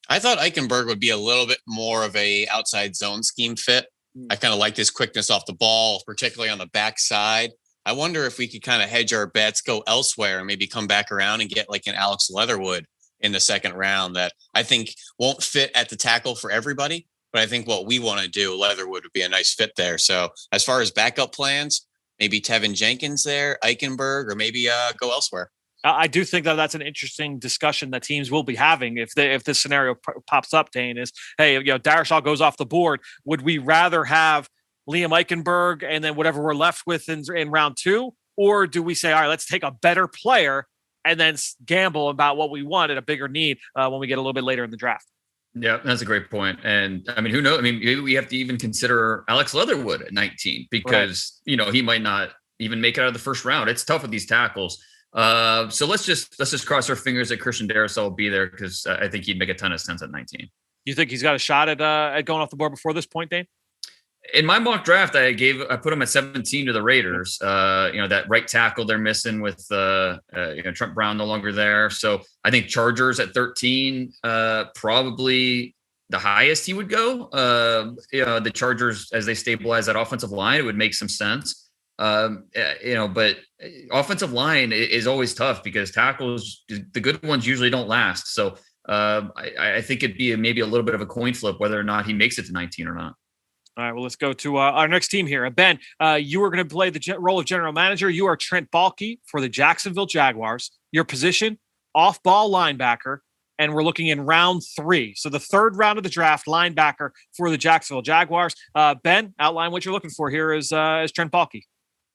I thought Eichenberg would be a little bit more of a outside zone scheme fit. I kind of liked his quickness off the ball, particularly on the backside. I wonder if we could kind of hedge our bets, go elsewhere, and maybe come back around and get like an Alex Leatherwood in the second round that I think won't fit at the tackle for everybody, but I think what we want to do, Leatherwood would be a nice fit there. So as far as backup plans, maybe Tevin Jenkins there, Eichenberg, or maybe go elsewhere. I do think that that's an interesting discussion that teams will be having if this scenario pops up, Dane, is, hey, Darrisaw goes off the board. Would we rather have Liam Eichenberg and then whatever we're left with in round 2? Or do we say, all right, let's take a better player and then gamble about what we want at a bigger need when we get a little bit later in the draft? Yeah, that's a great point. And I mean, who knows? I mean, maybe we have to even consider Alex Leatherwood at 19 because, he might not even make it out of the first round. It's tough with these tackles. So let's just cross our fingers that Christian Darrisaw will be there because I think he'd make a ton of sense at 19. You think he's got a shot at going off the board before this point, Dane? In my mock draft, I put him at 17 to the Raiders. That right tackle they're missing with Trent Brown no longer there. So I think Chargers at 13, probably the highest he would go. The Chargers, as they stabilize that offensive line, it would make some sense. But offensive line is always tough because tackles, the good ones usually don't last. So I think it'd be maybe a little bit of a coin flip whether or not he makes it to 19 or not. All right, well, let's go to our next team here. Ben, you are going to play the role of general manager. You are Trent Baalke for the Jacksonville Jaguars. Your position, off-ball linebacker, and we're looking in round 3. So the third round of the draft, linebacker for the Jacksonville Jaguars. Ben, outline what you're looking for here as Trent Baalke.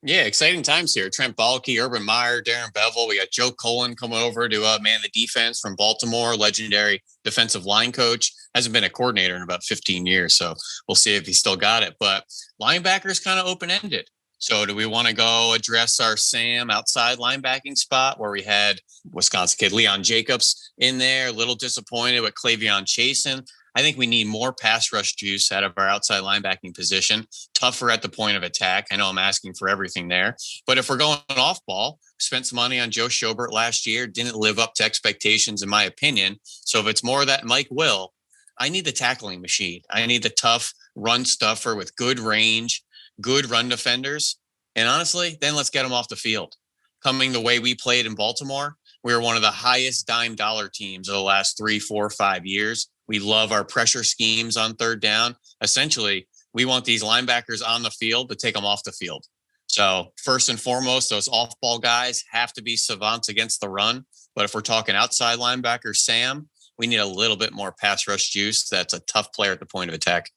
Yeah, exciting times here. Trent Baalke, Urban Meyer, Darren Bevel. We got Joe Cullen coming over to man the defense from Baltimore, legendary defensive line coach. Hasn't been a coordinator in about 15 years, so we'll see if he still got it. But linebacker is kind of open-ended. So do we want to go address our Sam outside linebacking spot where we had Wisconsin kid Leon Jacobs in there? A little disappointed with Clavion Chasen. I think we need more pass rush juice out of our outside linebacking position. Tougher at the point of attack. I know I'm asking for everything there. But if we're going off ball, spent some money on Joe Schobert last year. Didn't live up to expectations, in my opinion. So if it's more that Mike will, I need the tackling machine. I need the tough run stuffer with good range, good run defenders. And honestly, then let's get them off the field. Coming the way we played in Baltimore, we were one of the highest dime dollar teams of the last 3, 4, 5 years. We love our pressure schemes on third down. Essentially, we want these linebackers on the field to take them off the field. So first and foremost, those off-ball guys have to be savants against the run. But if we're talking outside linebacker, Sam, we need a little bit more pass rush juice. That's a tough player at the point of attack.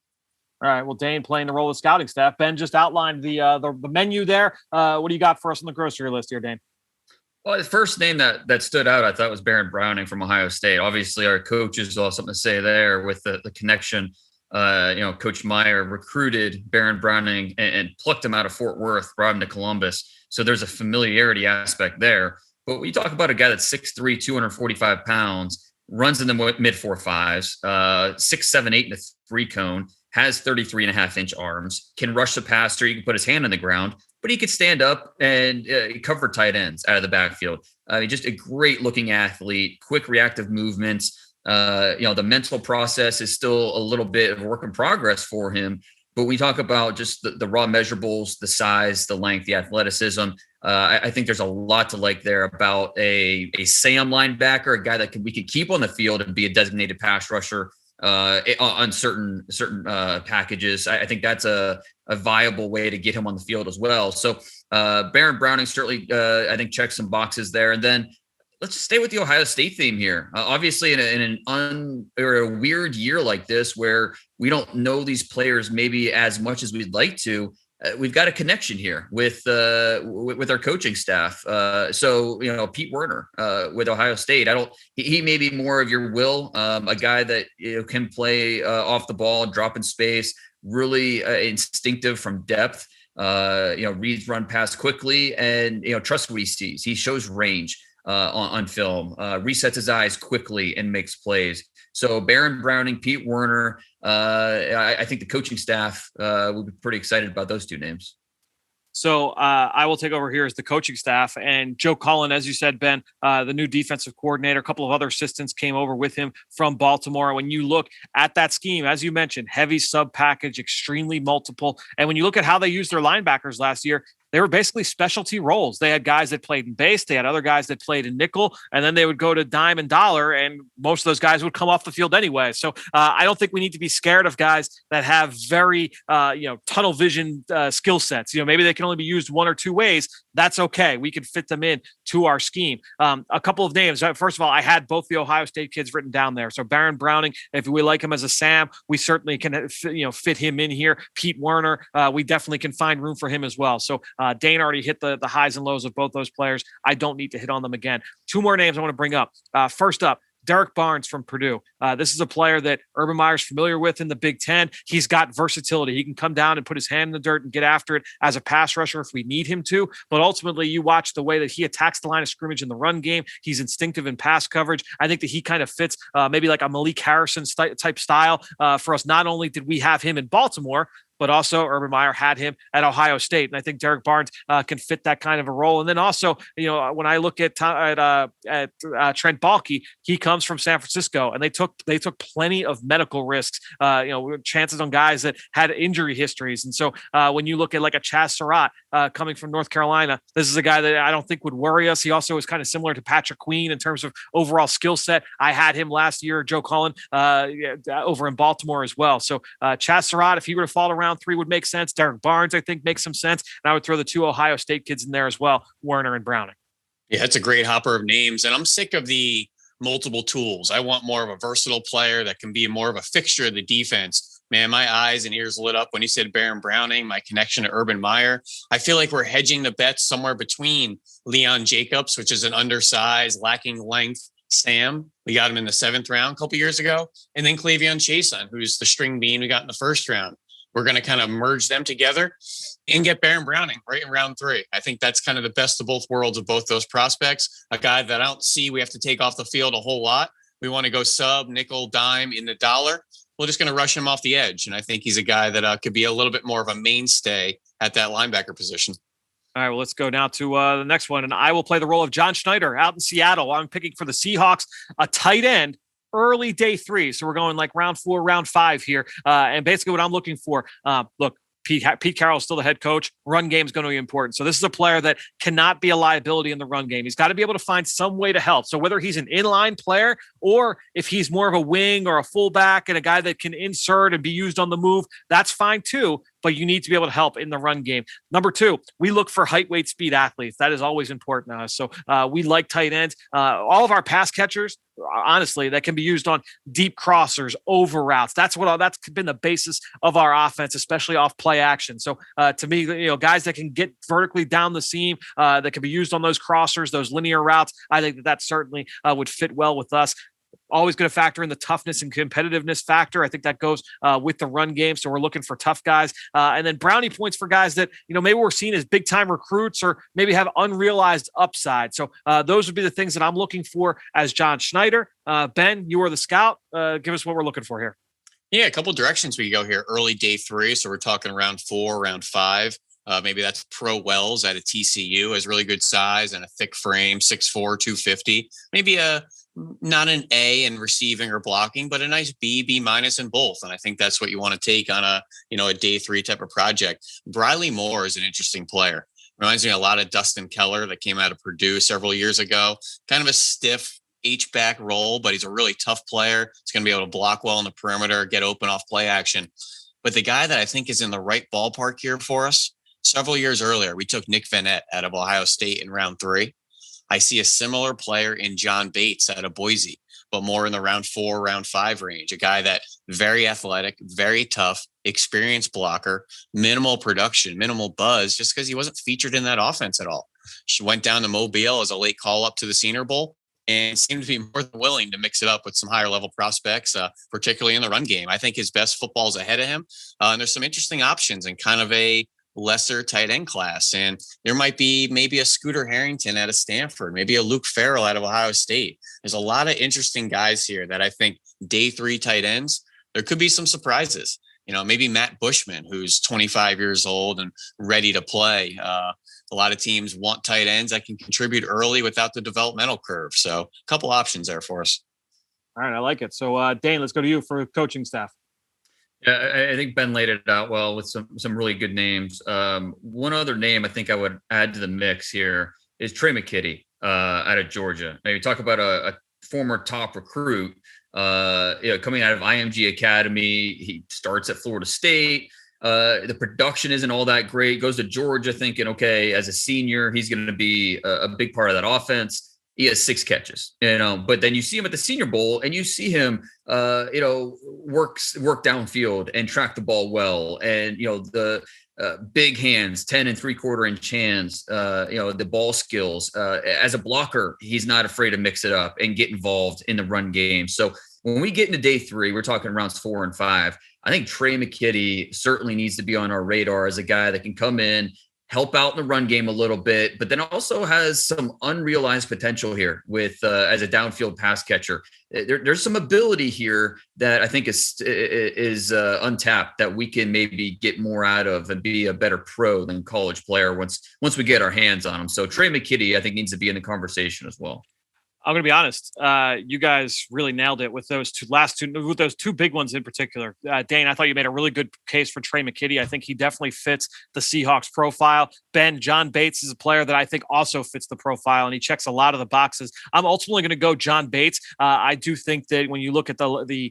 All right. Well, Dane playing the role of scouting staff. Ben just outlined the menu there. What do you got for us on the grocery list here, Dane? Well, the first name that stood out, I thought, was Baron Browning from Ohio State. Obviously, our coaches will have something to say there with the connection. Coach Meyer recruited Baron Browning and plucked him out of Fort Worth, brought him to Columbus. So there's a familiarity aspect there. But when you talk about a guy that's 6'3", 245 pounds, runs in the mid 4.5s, 6'7", 8 in a 3-cone, has 33.5-inch arms, can rush the passer. He can put his hand on the ground, but he could stand up and cover tight ends out of the backfield. Just a great looking athlete, quick reactive movements. The mental process is still a little bit of a work in progress for him. But we talk about just the raw measurables, the size, the length, the athleticism. I think there's a lot to like there about a Sam linebacker, a guy that we could keep on the field and be a designated pass rusher on certain packages. I think that's a viable way to get him on the field as well. So Baron Browning certainly, I think, checks some boxes there. And then let's stay with the Ohio State theme here. Obviously, in a weird year like this, where we don't know these players maybe as much as we'd like to, we've got a connection here with our coaching staff. So Pete Werner with Ohio State. He may be more of your will, a guy that can play off the ball, drop in space, really instinctive from depth. Reads run pass quickly, and trust what he sees. He shows range on film, resets his eyes quickly and makes plays. So Baron Browning, Pete Werner, I think the coaching staff will be pretty excited about those two names. So I will take over here as the coaching staff, and Joe Cullen, as you said, Ben, the new defensive coordinator, a couple of other assistants came over with him from Baltimore. When you look at that scheme, as you mentioned, heavy sub package, extremely multiple. And when you look at how they used their linebackers last year, they were basically specialty roles. They had guys that played in base, they had other guys that played in nickel, and then they would go to dime and dollar, and most of those guys would come off the field anyway. So I don't think we need to be scared of guys that have very tunnel vision skill sets. Maybe they can only be used one or two ways. That's okay. We can fit them in to our scheme. A couple of names. First of all, I had both the Ohio State kids written down there. So Baron Browning, if we like him as a Sam, we certainly can fit him in here. Pete Werner, we definitely can find room for him as well. So Dane already hit the highs and lows of both those players. I don't need to hit on them again. Two more names I want to bring up. First up, Derek Barnes from Purdue. This is a player that Urban Meyer's familiar with in the Big Ten. He's got versatility. He can come down and put his hand in the dirt and get after it as a pass rusher if we need him to. But ultimately, you watch the way that he attacks the line of scrimmage in the run game. He's instinctive in pass coverage. I think that he kind of fits maybe like a Malik Harrison type style for us. Not only did we have him in Baltimore, but also Urban Meyer had him at Ohio State. And I think Derek Barnes can fit that kind of a role. And then also, when I look at Trent Baalke, he comes from San Francisco, and they took plenty of medical risks, chances on guys that had injury histories. And so when you look at like a Chaz Surratt coming from North Carolina, this is a guy that I don't think would worry us. He also is kind of similar to Patrick Queen in terms of overall skill set. I had him last year, Joe Cullen, over in Baltimore as well. So Chaz Surratt, if he were to fall around 3, would make sense. Derek Barnes, I think, makes some sense. And I would throw the 2 Ohio State kids in there as well, Werner and Browning. Yeah, that's a great hopper of names. And I'm sick of the multiple tools. I want more of a versatile player that can be more of a fixture of the defense. Man, my eyes and ears lit up when you said Baron Browning, my connection to Urban Meyer. I feel like we're hedging the bets somewhere between Leon Jacobs, which is an undersized, lacking length Sam. We got him in the 7th round a couple years ago. And then Cle'Veon Chason, who's the string bean we got in the 1st round. We're going to kind of merge them together and get Baron Browning right in round 3. I think that's kind of the best of both worlds of both those prospects. A guy that I don't see we have to take off the field a whole lot. We want to go sub, nickel, dime in the dollar. We're just going to rush him off the edge. And I think he's a guy that could be a little bit more of a mainstay at that linebacker position. All right, well, let's go now to the next one. And I will play the role of John Schneider out in Seattle. I'm picking for the Seahawks a tight end. Early day 3. So we're going like round 4, round 5 here. And basically what I'm looking for, look, Pete Carroll is still the head coach. Run game is going to be important. So this is a player that cannot be a liability in the run game. He's got to be able to find some way to help. So whether he's an inline player or if he's more of a wing or a fullback and a guy that can insert and be used on the move, that's fine too. But you need to be able to help in the run game. Number 2, we look for height, weight, speed athletes. That is always important to us. So we like tight ends. All of our pass catchers, honestly, that can be used on deep crossers, over routes. That's been the basis of our offense, especially off play action. So to me, guys that can get vertically down the seam, that can be used on those crossers, those linear routes. I think that certainly would fit well with us. Always going to factor in the toughness and competitiveness factor. I think that goes with the run game. So we're looking for tough guys. And then brownie points for guys that, maybe we're seen as big time recruits or maybe have unrealized upside. So those would be the things that I'm looking for as John Schneider. Ben, you are the scout. Give us what we're looking for here. Yeah, a couple directions we go here. Early day 3. So we're talking round 4, round 5. Maybe that's Pro Wells at a TCU, has really good size and a thick frame, 6'4", 250. Maybe not an A in receiving or blocking, but a nice B minus in both. And I think that's what you want to take on a day 3 type of project. Briley Moore is an interesting player. Reminds me a lot of Dustin Keller that came out of Purdue several years ago. Kind of a stiff H-back role, but he's a really tough player. He's going to be able to block well on the perimeter, get open off play action. But the guy that I think is in the right ballpark here for us, several years earlier, we took Nick Vannett out of Ohio State in round 3. I see a similar player in John Bates out of Boise, but more in the round 4, round 5 range. A guy that very athletic, very tough, experienced blocker, minimal production, minimal buzz, just because he wasn't featured in that offense at all. She went down to Mobile as a late call up to the Senior Bowl and seemed to be more than willing to mix it up with some higher level prospects, particularly in the run game. I think his best football is ahead of him. And there's some interesting options and kind of a lesser tight end class. And there might be maybe a Scooter Harrington out of Stanford, maybe a Luke Farrell out of Ohio State. There's a lot of interesting guys here that I think day 3 tight ends, there could be some surprises. Maybe Matt Bushman, who's 25 years old and ready to play. A lot of teams want tight ends that can contribute early without the developmental curve. So a couple options there for us. All right. I like it. So Dane, let's go to you for coaching staff. Yeah, I think Ben laid it out well with some really good names. One other name I think I would add to the mix here is Trey McKitty out of Georgia. Now you talk about a former top recruit, coming out of IMG Academy. He starts at Florida State. The production isn't all that great. Goes to Georgia thinking, okay, as a senior, he's going to be a big part of that offense. He has 6 catches, but then you see him at the Senior Bowl and you see him, work downfield and track the ball well. And, the big hands, 10 3/4 inch hands, the ball skills. As a blocker, he's not afraid to mix it up and get involved in the run game. So when we get into day 3, we're talking rounds 4 and 5. I think Trey McKitty certainly needs to be on our radar as a guy that can come in, help out in the run game a little bit, but then also has some unrealized potential here with as a downfield pass catcher. There's some ability here that I think is untapped that we can maybe get more out of and be a better pro than college player once we get our hands on him. So Trey McKitty, I think, needs to be in the conversation as well. I'm going to be honest. You guys really nailed it with those two big ones in particular. Dane, I thought you made a really good case for Trey McKitty. I think he definitely fits the Seahawks profile. Ben, John Bates is a player that I think also fits the profile, and he checks a lot of the boxes. I'm ultimately going to go John Bates. I do think that when you look at the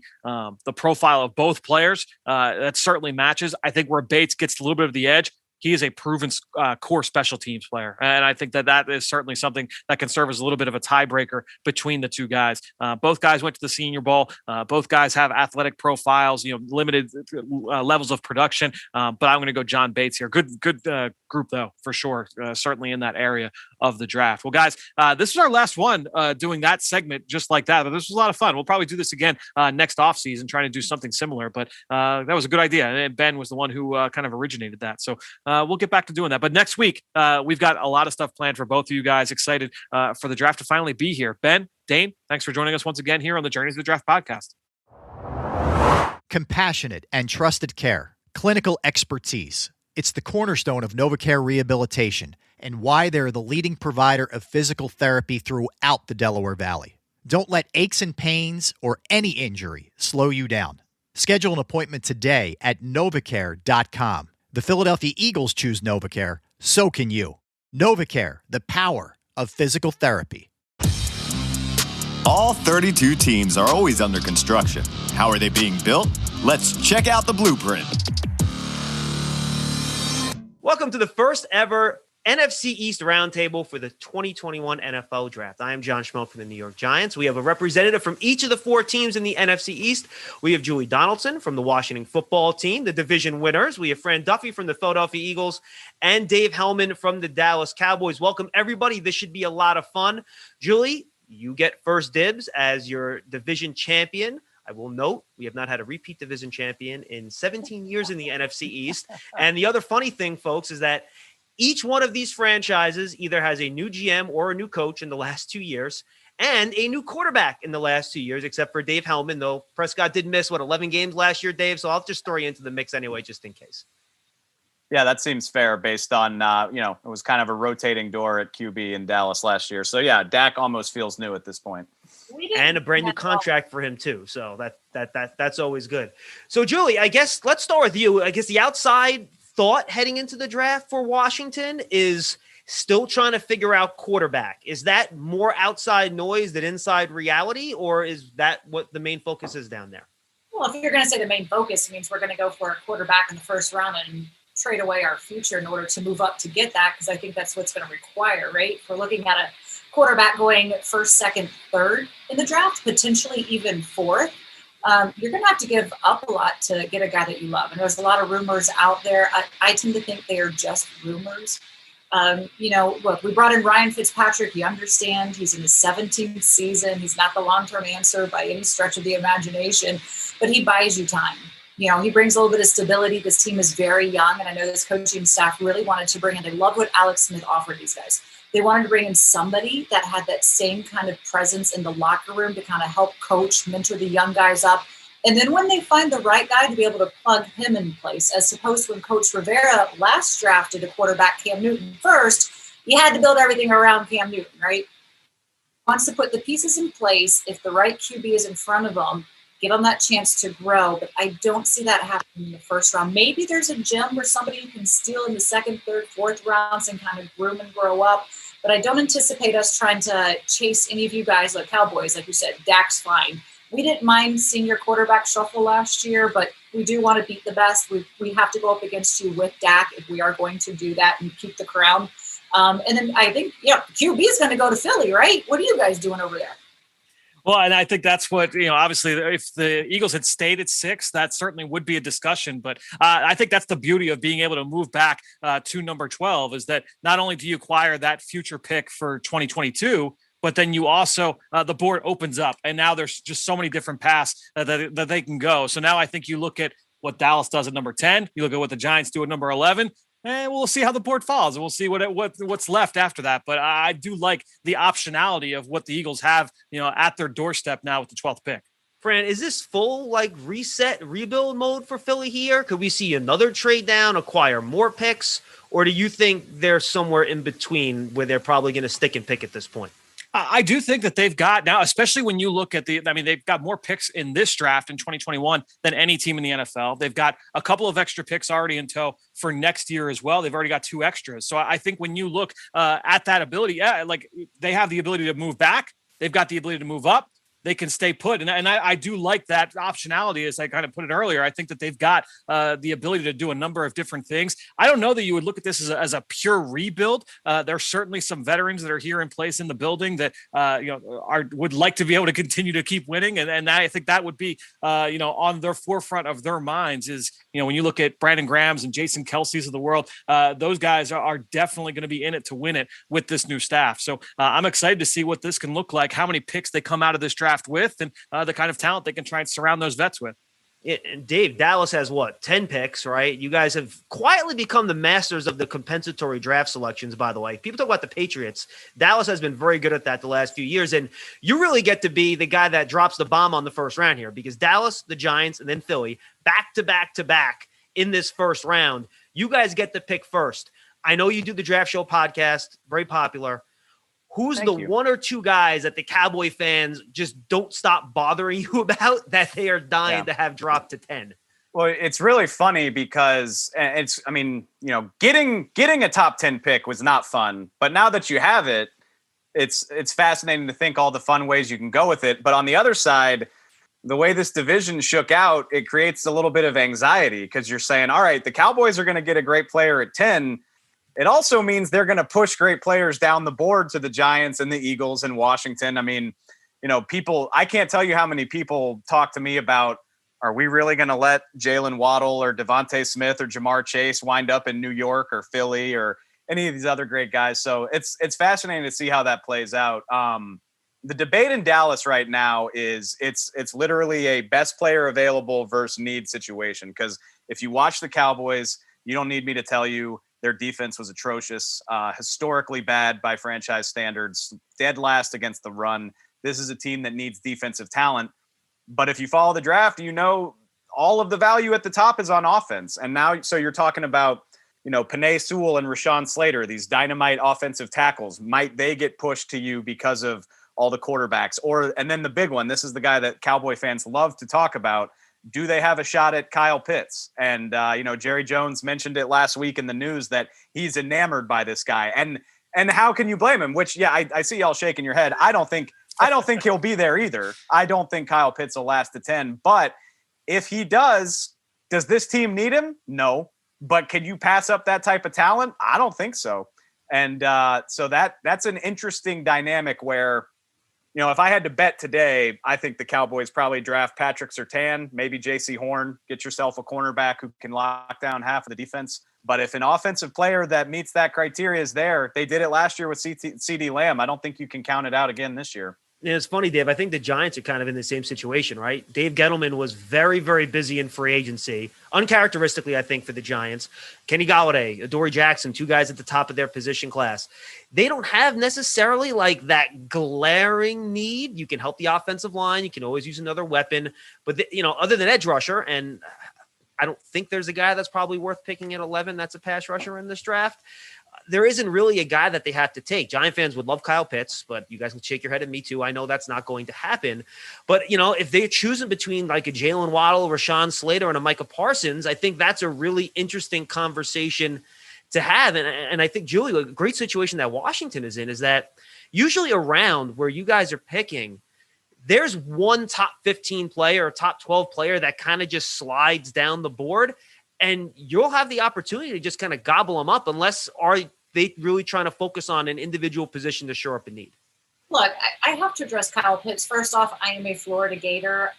profile of both players, that certainly matches. I think where Bates gets a little bit of the edge, he is a proven core special teams player. And I think that is certainly something that can serve as a little bit of a tiebreaker between the two guys. Both guys went to the Senior Bowl. Both guys have athletic profiles, limited levels of production. But I'm going to go John Bates here. Good group, though, for sure. Certainly in that area of the draft. Well, guys, this is our last one doing that segment just like that. But this was a lot of fun. We'll probably do this again next offseason, trying to do something similar. But that was a good idea. And Ben was the one who kind of originated that. So we'll get back to doing that. But next week, we've got a lot of stuff planned for both of you guys. Excited for the draft to finally be here. Ben, Dane, thanks for joining us once again here on the Journey to the Draft podcast. Compassionate and trusted care. Clinical expertise. It's the cornerstone of NovaCare Rehabilitation and why they're the leading provider of physical therapy throughout the Delaware Valley. Don't let aches and pains or any injury slow you down. Schedule an appointment today at NovaCare.com. The Philadelphia Eagles choose NovaCare, so can you. NovaCare, the power of physical therapy. All 32 teams are always under construction. How are they being built? Let's check out the blueprint. Welcome to the first ever NFC East roundtable for the 2021 NFL Draft. I am John Schmelk from the New York Giants. We have a representative from each of the 4 teams in the NFC East. We have Julie Donaldson from the Washington football team, the division winners. We have Fran Duffy from the Philadelphia Eagles and Dave Hellman from the Dallas Cowboys. Welcome, everybody. This should be a lot of fun. Julie, you get first dibs as your division champion. I will note we have not had a repeat division champion in 17 years in the NFC East. And the other funny thing, folks, is that each one of these franchises either has a new GM or a new coach in the last 2 years and a new quarterback in the last 2 years, except for Dave Hellman, though Prescott did miss, 11 games last year, Dave? So I'll just throw you into the mix anyway, just in case. Yeah, that seems fair based on, it was kind of a rotating door at QB in Dallas last year. So, yeah, Dak almost feels new at this point. And a brand new contract for him, too. So that's always good. So, Julie, I guess let's start with you. I guess the outside thought heading into the draft for Washington is still trying to figure out quarterback. Is that more outside noise than inside reality, or is that what the main focus is down there? Well, if you're going to say the main focus, it means we're going to go for a quarterback in the first round and trade away our future in order to move up to get that, because I think that's what's going to require, right? If we're looking at a quarterback going first, second, third in the draft, potentially even fourth, you're going to have to give up a lot to get a guy that you love. And there's a lot of rumors out there. I tend to think they are just rumors. Look, we brought in Ryan Fitzpatrick. You understand he's in his 17th season. He's not the long-term answer by any stretch of the imagination, but he buys you time. He brings a little bit of stability. This team is very young, and I know this coaching staff really wanted to bring in. They love what Alex Smith offered these guys. They wanted to bring in somebody that had that same kind of presence in the locker room to kind of help coach, mentor the young guys up. And then when they find the right guy, to be able to plug him in place, as opposed to when Coach Rivera last drafted a quarterback, Cam Newton, first, you had to build everything around Cam Newton, right? Wants to put the pieces in place. If the right QB is in front of them, give them that chance to grow. But I don't see that happening in the first round. Maybe there's a gem where somebody you can steal in the second, third, fourth rounds and kind of groom and grow up. But I don't anticipate us trying to chase any of you guys like Cowboys. Like you said, Dak's fine. We didn't mind seeing your quarterback shuffle last year, but we do want to beat the best. We have to go up against you with Dak if we are going to do that and keep the crown. And then I think, QB is going to go to Philly, right? What are you guys doing over there? Well, and I think that's what, obviously if the Eagles had stayed at 6, that certainly would be a discussion. But I think that's the beauty of being able to move back to number 12 is that not only do you acquire that future pick for 2022, but then you also, the board opens up and now there's just so many different paths that they can go. So now I think you look at what Dallas does at number 10, you look at what the Giants do at number 11, and we'll see how the board falls, and we'll see what's left after that. But I do like the optionality of what the Eagles have, at their doorstep now with the 12th pick. Fran, is this full reset, rebuild mode for Philly here? Could we see another trade down, acquire more picks, or do you think they're somewhere in between where they're probably going to stick and pick at this point? I do think that they've got now, especially when you look at they've got more picks in this draft in 2021 than any team in the NFL. They've got a couple of extra picks already in tow for next year as well. They've already got 2 extras. So I think when you look at that ability, they have the ability to move back. They've got the ability to move up. They can stay put. And I do like that optionality, as I kind of put it earlier. I think that they've got the ability to do a number of different things. I don't know that you would look at this as a pure rebuild. There's certainly some veterans that are here in place in the building that, would like to be able to continue to keep winning. And I think that would be, on their forefront of their minds is, when you look at Brandon Graham's and Jason Kelsey's of the world, those guys are definitely going to be in it to win it with this new staff. So I'm excited to see what this can look like, how many picks they come out of this draft with, and the kind of talent they can try and surround those vets with. Yeah, and Dave, Dallas has 10 picks, right? You guys have quietly become the masters of the compensatory draft selections, by the way. People talk about the Patriots. Dallas has been very good at that the last few years, and you really get to be the guy that drops the bomb on the first round here, because Dallas, the Giants, and then Philly, back to back to back in this first round. You guys get the pick first. I know you do the Draft Show podcast, very popular. Who's the one or two guys that the Cowboy fans just don't stop bothering you about that they are dying to have dropped to 10? Well, it's really funny because getting a top 10 pick was not fun, but now that you have it, it's fascinating to think all the fun ways you can go with it. But on the other side, the way this division shook out, it creates a little bit of anxiety because you're saying, all right, the Cowboys are going to get a great player at 10. It also means they're going to push great players down the board to the Giants and the Eagles and Washington. I mean, I can't tell you how many people talk to me about, are we really going to let Jalen Waddle or Devontae Smith or Jamar Chase wind up in New York or Philly or any of these other great guys? So it's fascinating to see how that plays out. The debate in Dallas right now is it's literally a best player available versus need situation. Because if you watch the Cowboys, you don't need me to tell you, their defense was atrocious, historically bad by franchise standards, dead last against the run. This is a team that needs defensive talent. But if you follow the draft, all of the value at the top is on offense. And now, so you're talking about, Penei Sewell and Rashawn Slater, these dynamite offensive tackles. Might they get pushed to you because of all the quarterbacks? And then the big one, this is the guy that Cowboy fans love to talk about. Do they have a shot at Kyle Pitts? And, Jerry Jones mentioned it last week in the news that he's enamored by this guy. And how can you blame him? Which, I see y'all shaking your head. I don't think he'll be there either. I don't think Kyle Pitts will last to 10. But if he does this team need him? No. But can you pass up that type of talent? I don't think so. And so that's an interesting dynamic where, if I had to bet today, I think the Cowboys probably draft Patrick Surtain, maybe J.C. Horn, get yourself a cornerback who can lock down half of the defense. But if an offensive player that meets that criteria is there, they did it last year with CeeDee Lamb. I don't think you can count it out again this year. And it's funny, Dave. I think the Giants are kind of in the same situation, right? Dave Gettleman was very, very busy in free agency, uncharacteristically, I think, for the Giants. Kenny Golladay, Adoree Jackson, 2 guys at the top of their position class. They don't have necessarily that glaring need. You can help the offensive line. You can always use another weapon. But, other than edge rusher, and I don't think there's a guy that's probably worth picking at 11 that's a pass rusher in this draft. there isn't really a guy that they have to take. Giant fans would love Kyle Pitts, but you guys can shake your head at me too. I know that's not going to happen. But, if they're choosing between like a Jalen Waddle, Rashawn Slater, and a Micah Parsons, I think that's a really interesting conversation to have. And I think, Julie, a great situation that Washington is in is that usually around where you guys are picking, there's one top 15 player or top 12 player that kind of just slides down the board, and you'll have the opportunity to just kind of gobble them up unless are they really trying to focus on an individual position to shore up a need. Look, I have to address Kyle Pitts. First off, I am a Florida Gator.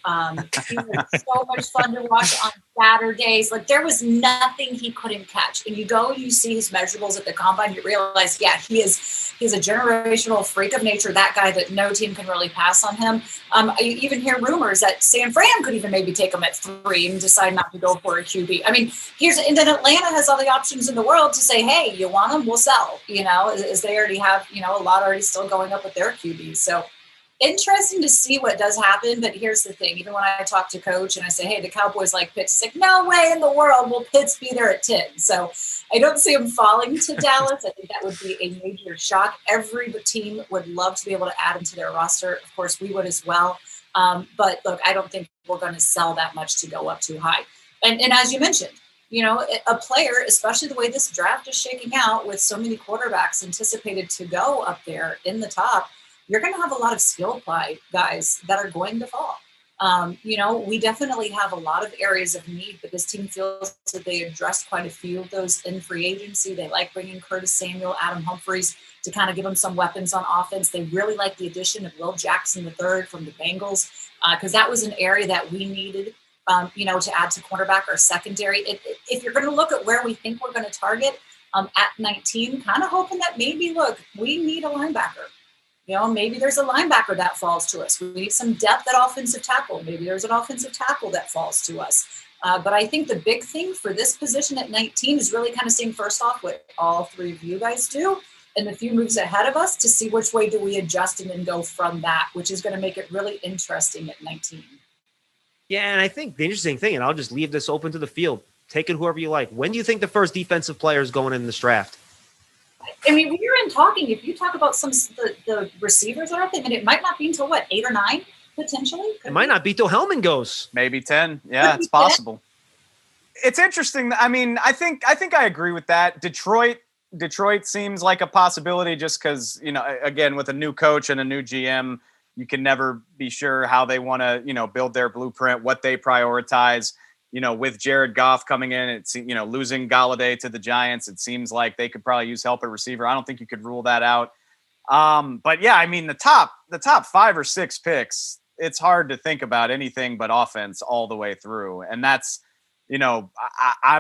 He was so much fun to watch on Saturdays. Like, there was nothing he couldn't catch. And you see his measurables at the combine, you realize, he's a generational freak of nature, that guy that no team can really pass on him. I even hear rumors that San Fran could even maybe take him at 3 and decide not to go for a QB. I mean, and then Atlanta has all the options in the world to say, hey, you want him? We'll sell, as they already have, a lot already still going up with their QBs. So interesting to see what does happen. But here's the thing. Even when I talk to coach and I say, hey, the Cowboys like Pitts, it's like, no way in the world will Pitts be there at 10. So I don't see him falling to Dallas. I think that would be a major shock. Every team would love to be able to add him to their roster. Of course, we would as well. But look, I don't think we're going to sell that much to go up too high. And as you mentioned, a player, especially the way this draft is shaking out with so many quarterbacks anticipated to go up there in the top, you're going to have a lot of skill play guys that are going to fall. We definitely have a lot of areas of need, but this team feels that they addressed quite a few of those in free agency. They like bringing Curtis Samuel, Adam Humphries to kind of give them some weapons on offense. They really like the addition of Will Jackson III from the Bengals because that was an area that we needed, to add to cornerback or secondary. If you're going to look at where we think we're going to target at 19, kind of hoping that maybe, look, we need a linebacker. Maybe there's a linebacker that falls to us. We need some depth at offensive tackle. Maybe there's an offensive tackle that falls to us. But I think the big thing for this position at 19 is really kind of seeing first off what all three of you guys do and the few moves ahead of us to see which way do we adjust and then go from that, which is going to make it really interesting at 19. Yeah, and I think the interesting thing, and I'll just leave this open to the field, take it whoever you like. When do you think the first defensive player is going in this draft? I mean, if you talk about some the receivers that are out there, it might not be until 8 or 9 potentially. It might not be till Hellman goes. Maybe 10. Yeah, it's possible. It's interesting. I mean, I think I agree with that. Detroit seems like a possibility just because, again, with a new coach and a new GM, you can never be sure how they want to, build their blueprint, what they prioritize. With Jared Goff coming in, it's, losing Galladay to the Giants, it seems like they could probably use help at receiver. I don't think you could rule that out. But yeah, I mean, the top 5 or 6 picks, it's hard to think about anything but offense all the way through. And that's, I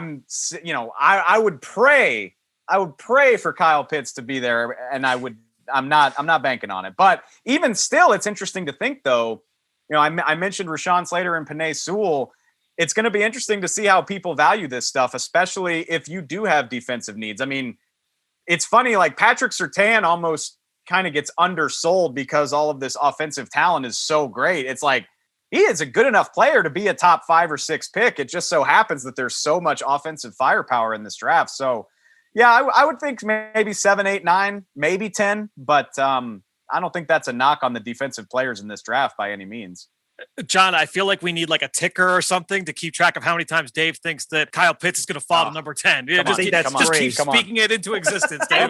would pray for Kyle Pitts to be there, and I'm not banking on it. But even still, it's interesting to think though, I mentioned Rashawn Slater and Penei Sewell. It's going to be interesting to see how people value this stuff, especially if you do have defensive needs. I mean, it's funny, like Patrick Surtain almost kind of gets undersold because all of this offensive talent is so great. It's like, he is a good enough player to be a top 5 or 6 pick. It just so happens that there's so much offensive firepower in this draft. So yeah, I would think maybe 7, 8, 9, maybe 10, but I don't think that's a knock on the defensive players in this draft by any means. John, I feel like we need like a ticker or something to keep track of how many times Dave thinks that Kyle Pitts is going to fall to number 10. Yeah, just keep speaking it into existence, Dave.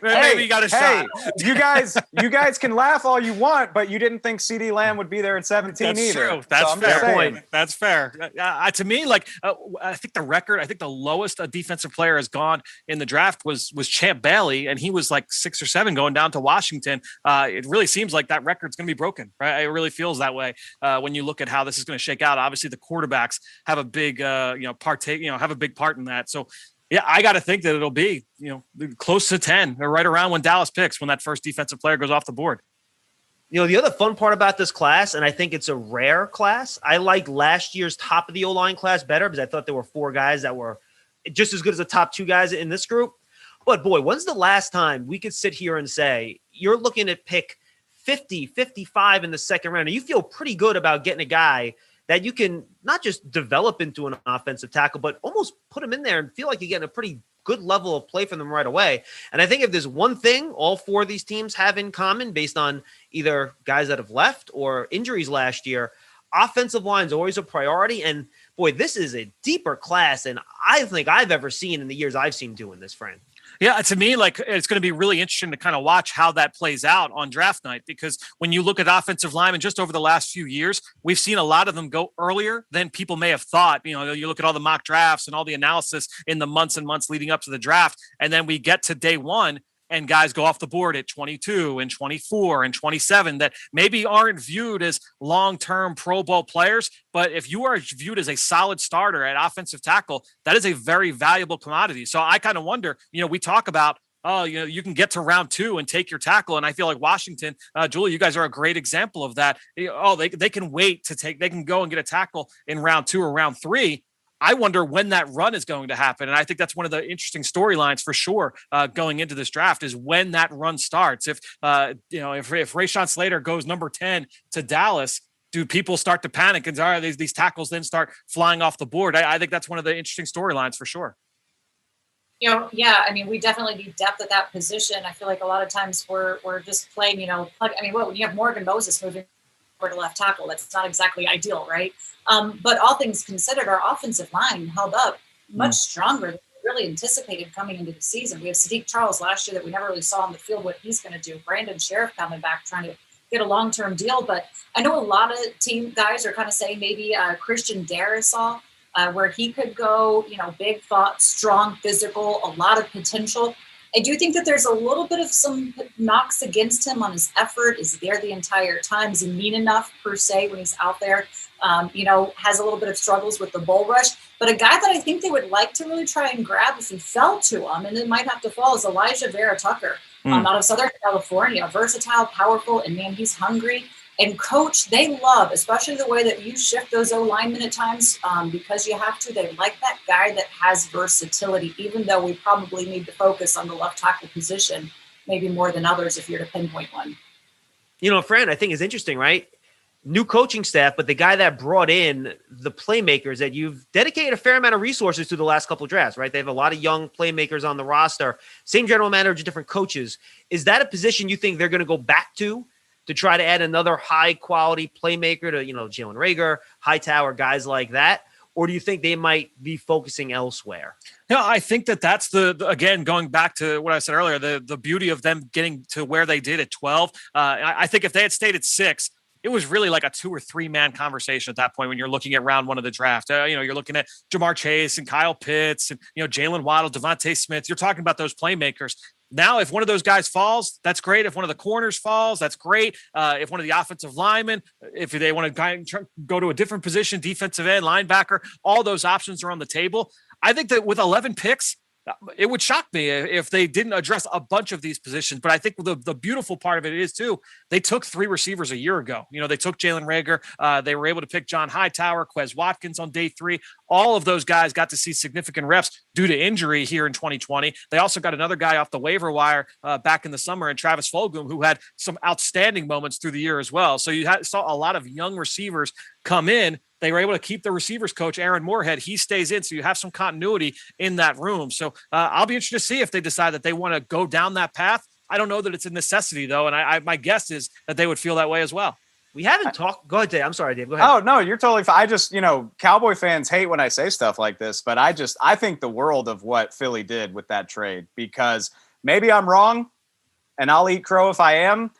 Maybe you got a shot. You guys can laugh all you want, but you didn't think CeeDee Lamb would be there at 17 That's either. True. That's fair. That's fair. To me, I think the lowest a defensive player has gone in the draft was Champ Bailey, and he was like 6 or 7 going down to Washington. It really seems like that record's going to be broken, right? It really feels that way. When you look at how this is going to shake out, obviously the quarterbacks have a big, have a big part in that. So yeah, I got to think that it'll be, close to 10 or right around when Dallas picks, when that first defensive player goes off the board. The other fun part about this class, and I think it's a rare class, I like last year's top of the O-line class better because I thought there were 4 guys that were just as good as the top 2 guys in this group. But boy, when's the last time we could sit here and say, you're looking at pick 50, 55 in the second round, and you feel pretty good about getting a guy that you can not just develop into an offensive tackle, but almost put him in there and feel like you're getting a pretty good level of play from them right away. And I think if there's one thing all four of these teams have in common based on either guys that have left or injuries last year, offensive line is always a priority. And boy, this is a deeper class than I think I've ever seen in the years I've seen doing this, Fran. Yeah, to me, like it's going to be really interesting to kind of watch how that plays out on draft night, because when you look at offensive linemen just over the last few years, we've seen a lot of them go earlier than people may have thought. You know, you look at all the mock drafts and all the analysis in the months and months leading up to the draft, and then we get to day one and guys go off the board at 22 and 24 and 27 that maybe aren't viewed as long-term Pro Bowl players. But if you are viewed as a solid starter at offensive tackle, that is a very valuable commodity. So I kind of wonder, you know, we talk about, oh, you know, you can get to round 2 and take your tackle. And I feel like Washington, Julie, you guys are a great example of that. Oh, they can wait to take, they can go and get a tackle in round 2 or round 3. I wonder when that run is going to happen. And I think that's one of the interesting storylines for sure going into this draft is when that run starts. If Rashawn Slater goes number 10 to Dallas, do people start to panic and these tackles then start flying off the board? I think that's one of the interesting storylines for sure. You know, yeah, I mean, we definitely need depth at that position. I feel like a lot of times we're just playing, when you have Morgan Moses moving over to left tackle, that's not exactly ideal, right? But all things considered, our offensive line held up much stronger than we really anticipated coming into the season. We have Sadiq Charles last year that we never really saw on the field what he's going to do. Brandon Sheriff coming back trying to get a long-term deal. But I know a lot of team guys are kind of saying maybe Christian Darrisaw, where he could go, big thought, strong, physical, a lot of potential. I do think that there's a little bit of some knocks against him on his effort. Is he there the entire time? Is he mean enough per se when he's out there? Has a little bit of struggles with the bull rush. But a guy that I think they would like to really try and grab if he fell to him, and it might have to fall, is Elijah Vera Tucker out of Southern California. Versatile, powerful, and man, he's hungry. And coach, they love, especially the way that you shift those O-linemen at times because you have to. They like that guy that has versatility, even though we probably need to focus on the left tackle position, maybe more than others if you're to pinpoint one. Fran, I think is interesting, right? New coaching staff, but the guy that brought in the playmakers that you've dedicated a fair amount of resources to the last couple of drafts, right? They have a lot of young playmakers on the roster, same general manager, different coaches. Is that a position you think they're going to go back to try to add another high-quality playmaker to, Jalen Reagor, Hightower, guys like that? Or do you think they might be focusing elsewhere? No, I think that's again, going back to what I said earlier, the beauty of them getting to where they did at 12. I think if they had stayed at 6, it was really like a 2 or 3 man conversation at that point when you're looking at round 1 of the draft. You're looking at Jamar Chase and Kyle Pitts and, Jalen Waddle, Devontae Smith. You're talking about those playmakers. Now, if one of those guys falls, that's great. If one of the corners falls, that's great. If one of the offensive linemen, if they want to go to a different position, defensive end, linebacker, all those options are on the table. I think that with 11 picks, it would shock me if they didn't address a bunch of these positions. But I think the beautiful part of it is, too, they took 3 receivers a year ago. They took Jalen Reagor. They were able to pick John Hightower, Quez Watkins on day 3. All of those guys got to see significant reps due to injury here in 2020. They also got another guy off the waiver wire back in the summer, and Travis Fulgham, who had some outstanding moments through the year as well. So you saw a lot of young receivers come in. They were able to keep the receivers coach, Aaron Moorhead. He stays in, so you have some continuity in that room. So I'll be interested to see if they decide that they want to go down that path. I don't know that it's a necessity, though, and my guess is that they would feel that way as well. We haven't talked. Go ahead, Dave. I'm sorry, Dave. Go ahead. Oh, no, you're totally fine. I just, Cowboy fans hate when I say stuff like this, but I think the world of what Philly did with that trade, because maybe I'm wrong, and I'll eat crow if I am.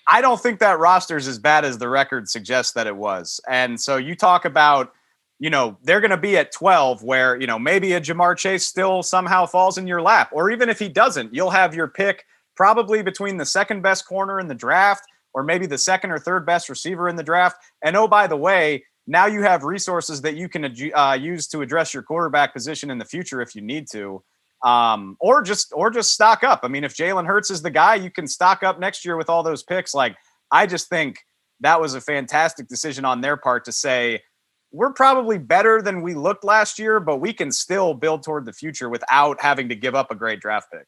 I don't think that roster is as bad as the record suggests that it was. And so you talk about, they're going to be at 12 where, maybe a Jamar Chase still somehow falls in your lap. Or even if he doesn't, you'll have your pick probably between the second best corner in the draft or maybe the second or third best receiver in the draft. And oh, by the way, now you have resources that you can use to address your quarterback position in the future if you need to. Or just stock up. I mean, if Jalen Hurts is the guy, you can stock up next year with all those picks. Like, I just think that was a fantastic decision on their part to say, we're probably better than we looked last year, but we can still build toward the future without having to give up a great draft pick.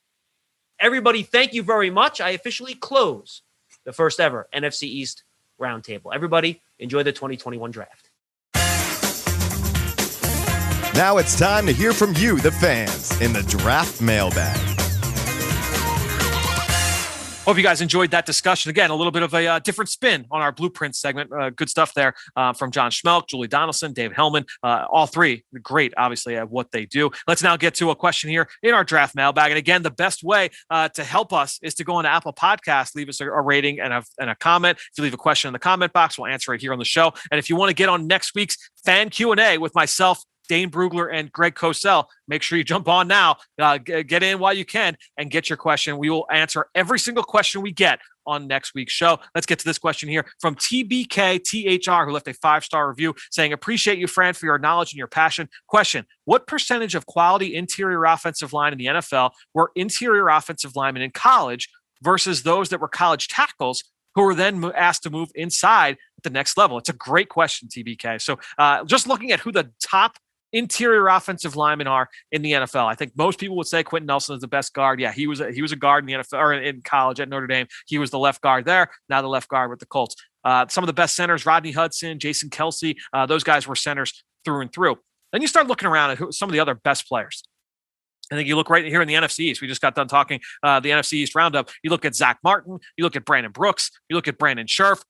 Everybody, thank you very much. I officially close the first ever NFC East roundtable. Everybody, enjoy the 2021 draft. Now it's time to hear from you, the fans, in the Draft Mailbag. Hope you guys enjoyed that discussion. Again, a little bit of a different spin on our Blueprint segment. Good stuff there from John Schmelk, Julie Donaldson, Dave Hellman. All three great, obviously, at what they do. Let's now get to a question here in our Draft Mailbag. And again, the best way to help us is to go on Apple Podcasts, leave us a rating and a comment. If you leave a question in the comment box, we'll answer it here on the show. And if you want to get on next week's Fan Q&A with myself, Dane Brugler, and Greg Cosell, make sure you jump on now. Get in while you can and get your question. We will answer every single question we get on next week's show. Let's get to this question here from TBKTHR, who left a 5-star review saying, appreciate you, Fran, for your knowledge and your passion. Question, what percentage of quality interior offensive line in the NFL were interior offensive linemen in college versus those that were college tackles who were then asked to move inside at the next level? It's a great question, TBK. So just looking at who the top interior offensive linemen are in the NFL. I think most people would say Quentin Nelson is the best guard. Yeah, he was a guard in the NFL or in college at Notre Dame. He was the left guard there. Now the left guard with the Colts. Some of the best centers: Rodney Hudson, Jason Kelsey. Those guys were centers through and through. Then you start looking around at some of the other best players. I think you look right here in the NFC East. We just got done talking the NFC East Roundup. You look at Zach Martin. You look at Brandon Brooks. You look at Brandon Scherf.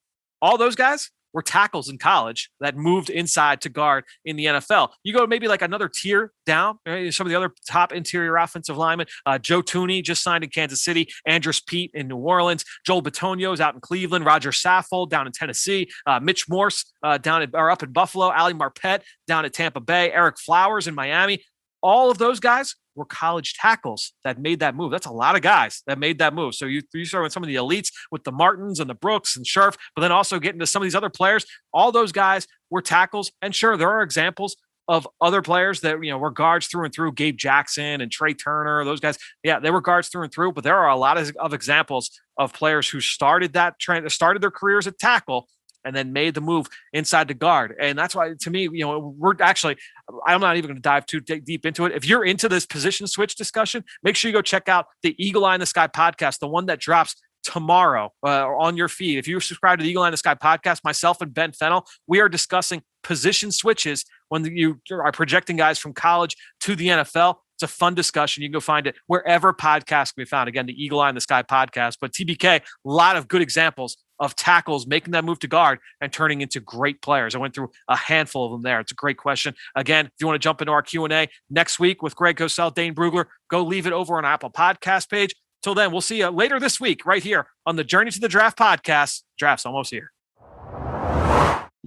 All those guys were tackles in college that moved inside to guard in the NFL. You go maybe like another tier down, some of the other top interior offensive linemen. Joe Thuney just signed in Kansas City. Andrus Peat in New Orleans. Joel Bitonio's out in Cleveland. Roger Saffold down in Tennessee. Mitch Morse up in Buffalo. Ali Marpet down at Tampa Bay. Eric Flowers in Miami. All of those guys were college tackles that made that move. That's a lot of guys that made that move. So you start with some of the elites with the Martins and the Brooks and Scherf, but then also getting to some of these other players. All those guys were tackles. And sure, there are examples of other players that, were guards through and through. Gabe Jackson and Trey Turner, those guys. Yeah, they were guards through and through, but there are a lot of examples of players who started their careers at tackle and then made the move inside the guard. And that's why, to me, I'm not even going to dive too deep into it. If you're into this position switch discussion, make sure you go check out the Eagle Eye in the Sky podcast, the one that drops tomorrow on your feed. If you subscribe to the Eagle Eye in the Sky podcast, myself and Ben Fennell, we are discussing position switches when you are projecting guys from college to the NFL. It's a fun discussion. You can go find it wherever podcasts can be found. Again, the Eagle Eye in the Sky podcast. But TBK, a lot of good examples of tackles making that move to guard and turning into great players. I went through a handful of them there. It's a great question. Again, if you want to jump into our Q&A next week with Greg Cosell, Dane Brugler, go leave it over on our Apple Podcast page. Till then, we'll see you later this week right here on the Journey to the Draft podcast. Draft's almost here.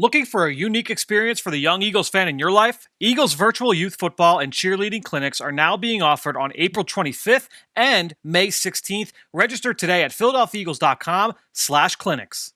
Looking for a unique experience for the young Eagles fan in your life? Eagles virtual youth football and cheerleading clinics are now being offered on April 25th and May 16th. Register today at PhiladelphiaEagles.com/clinics.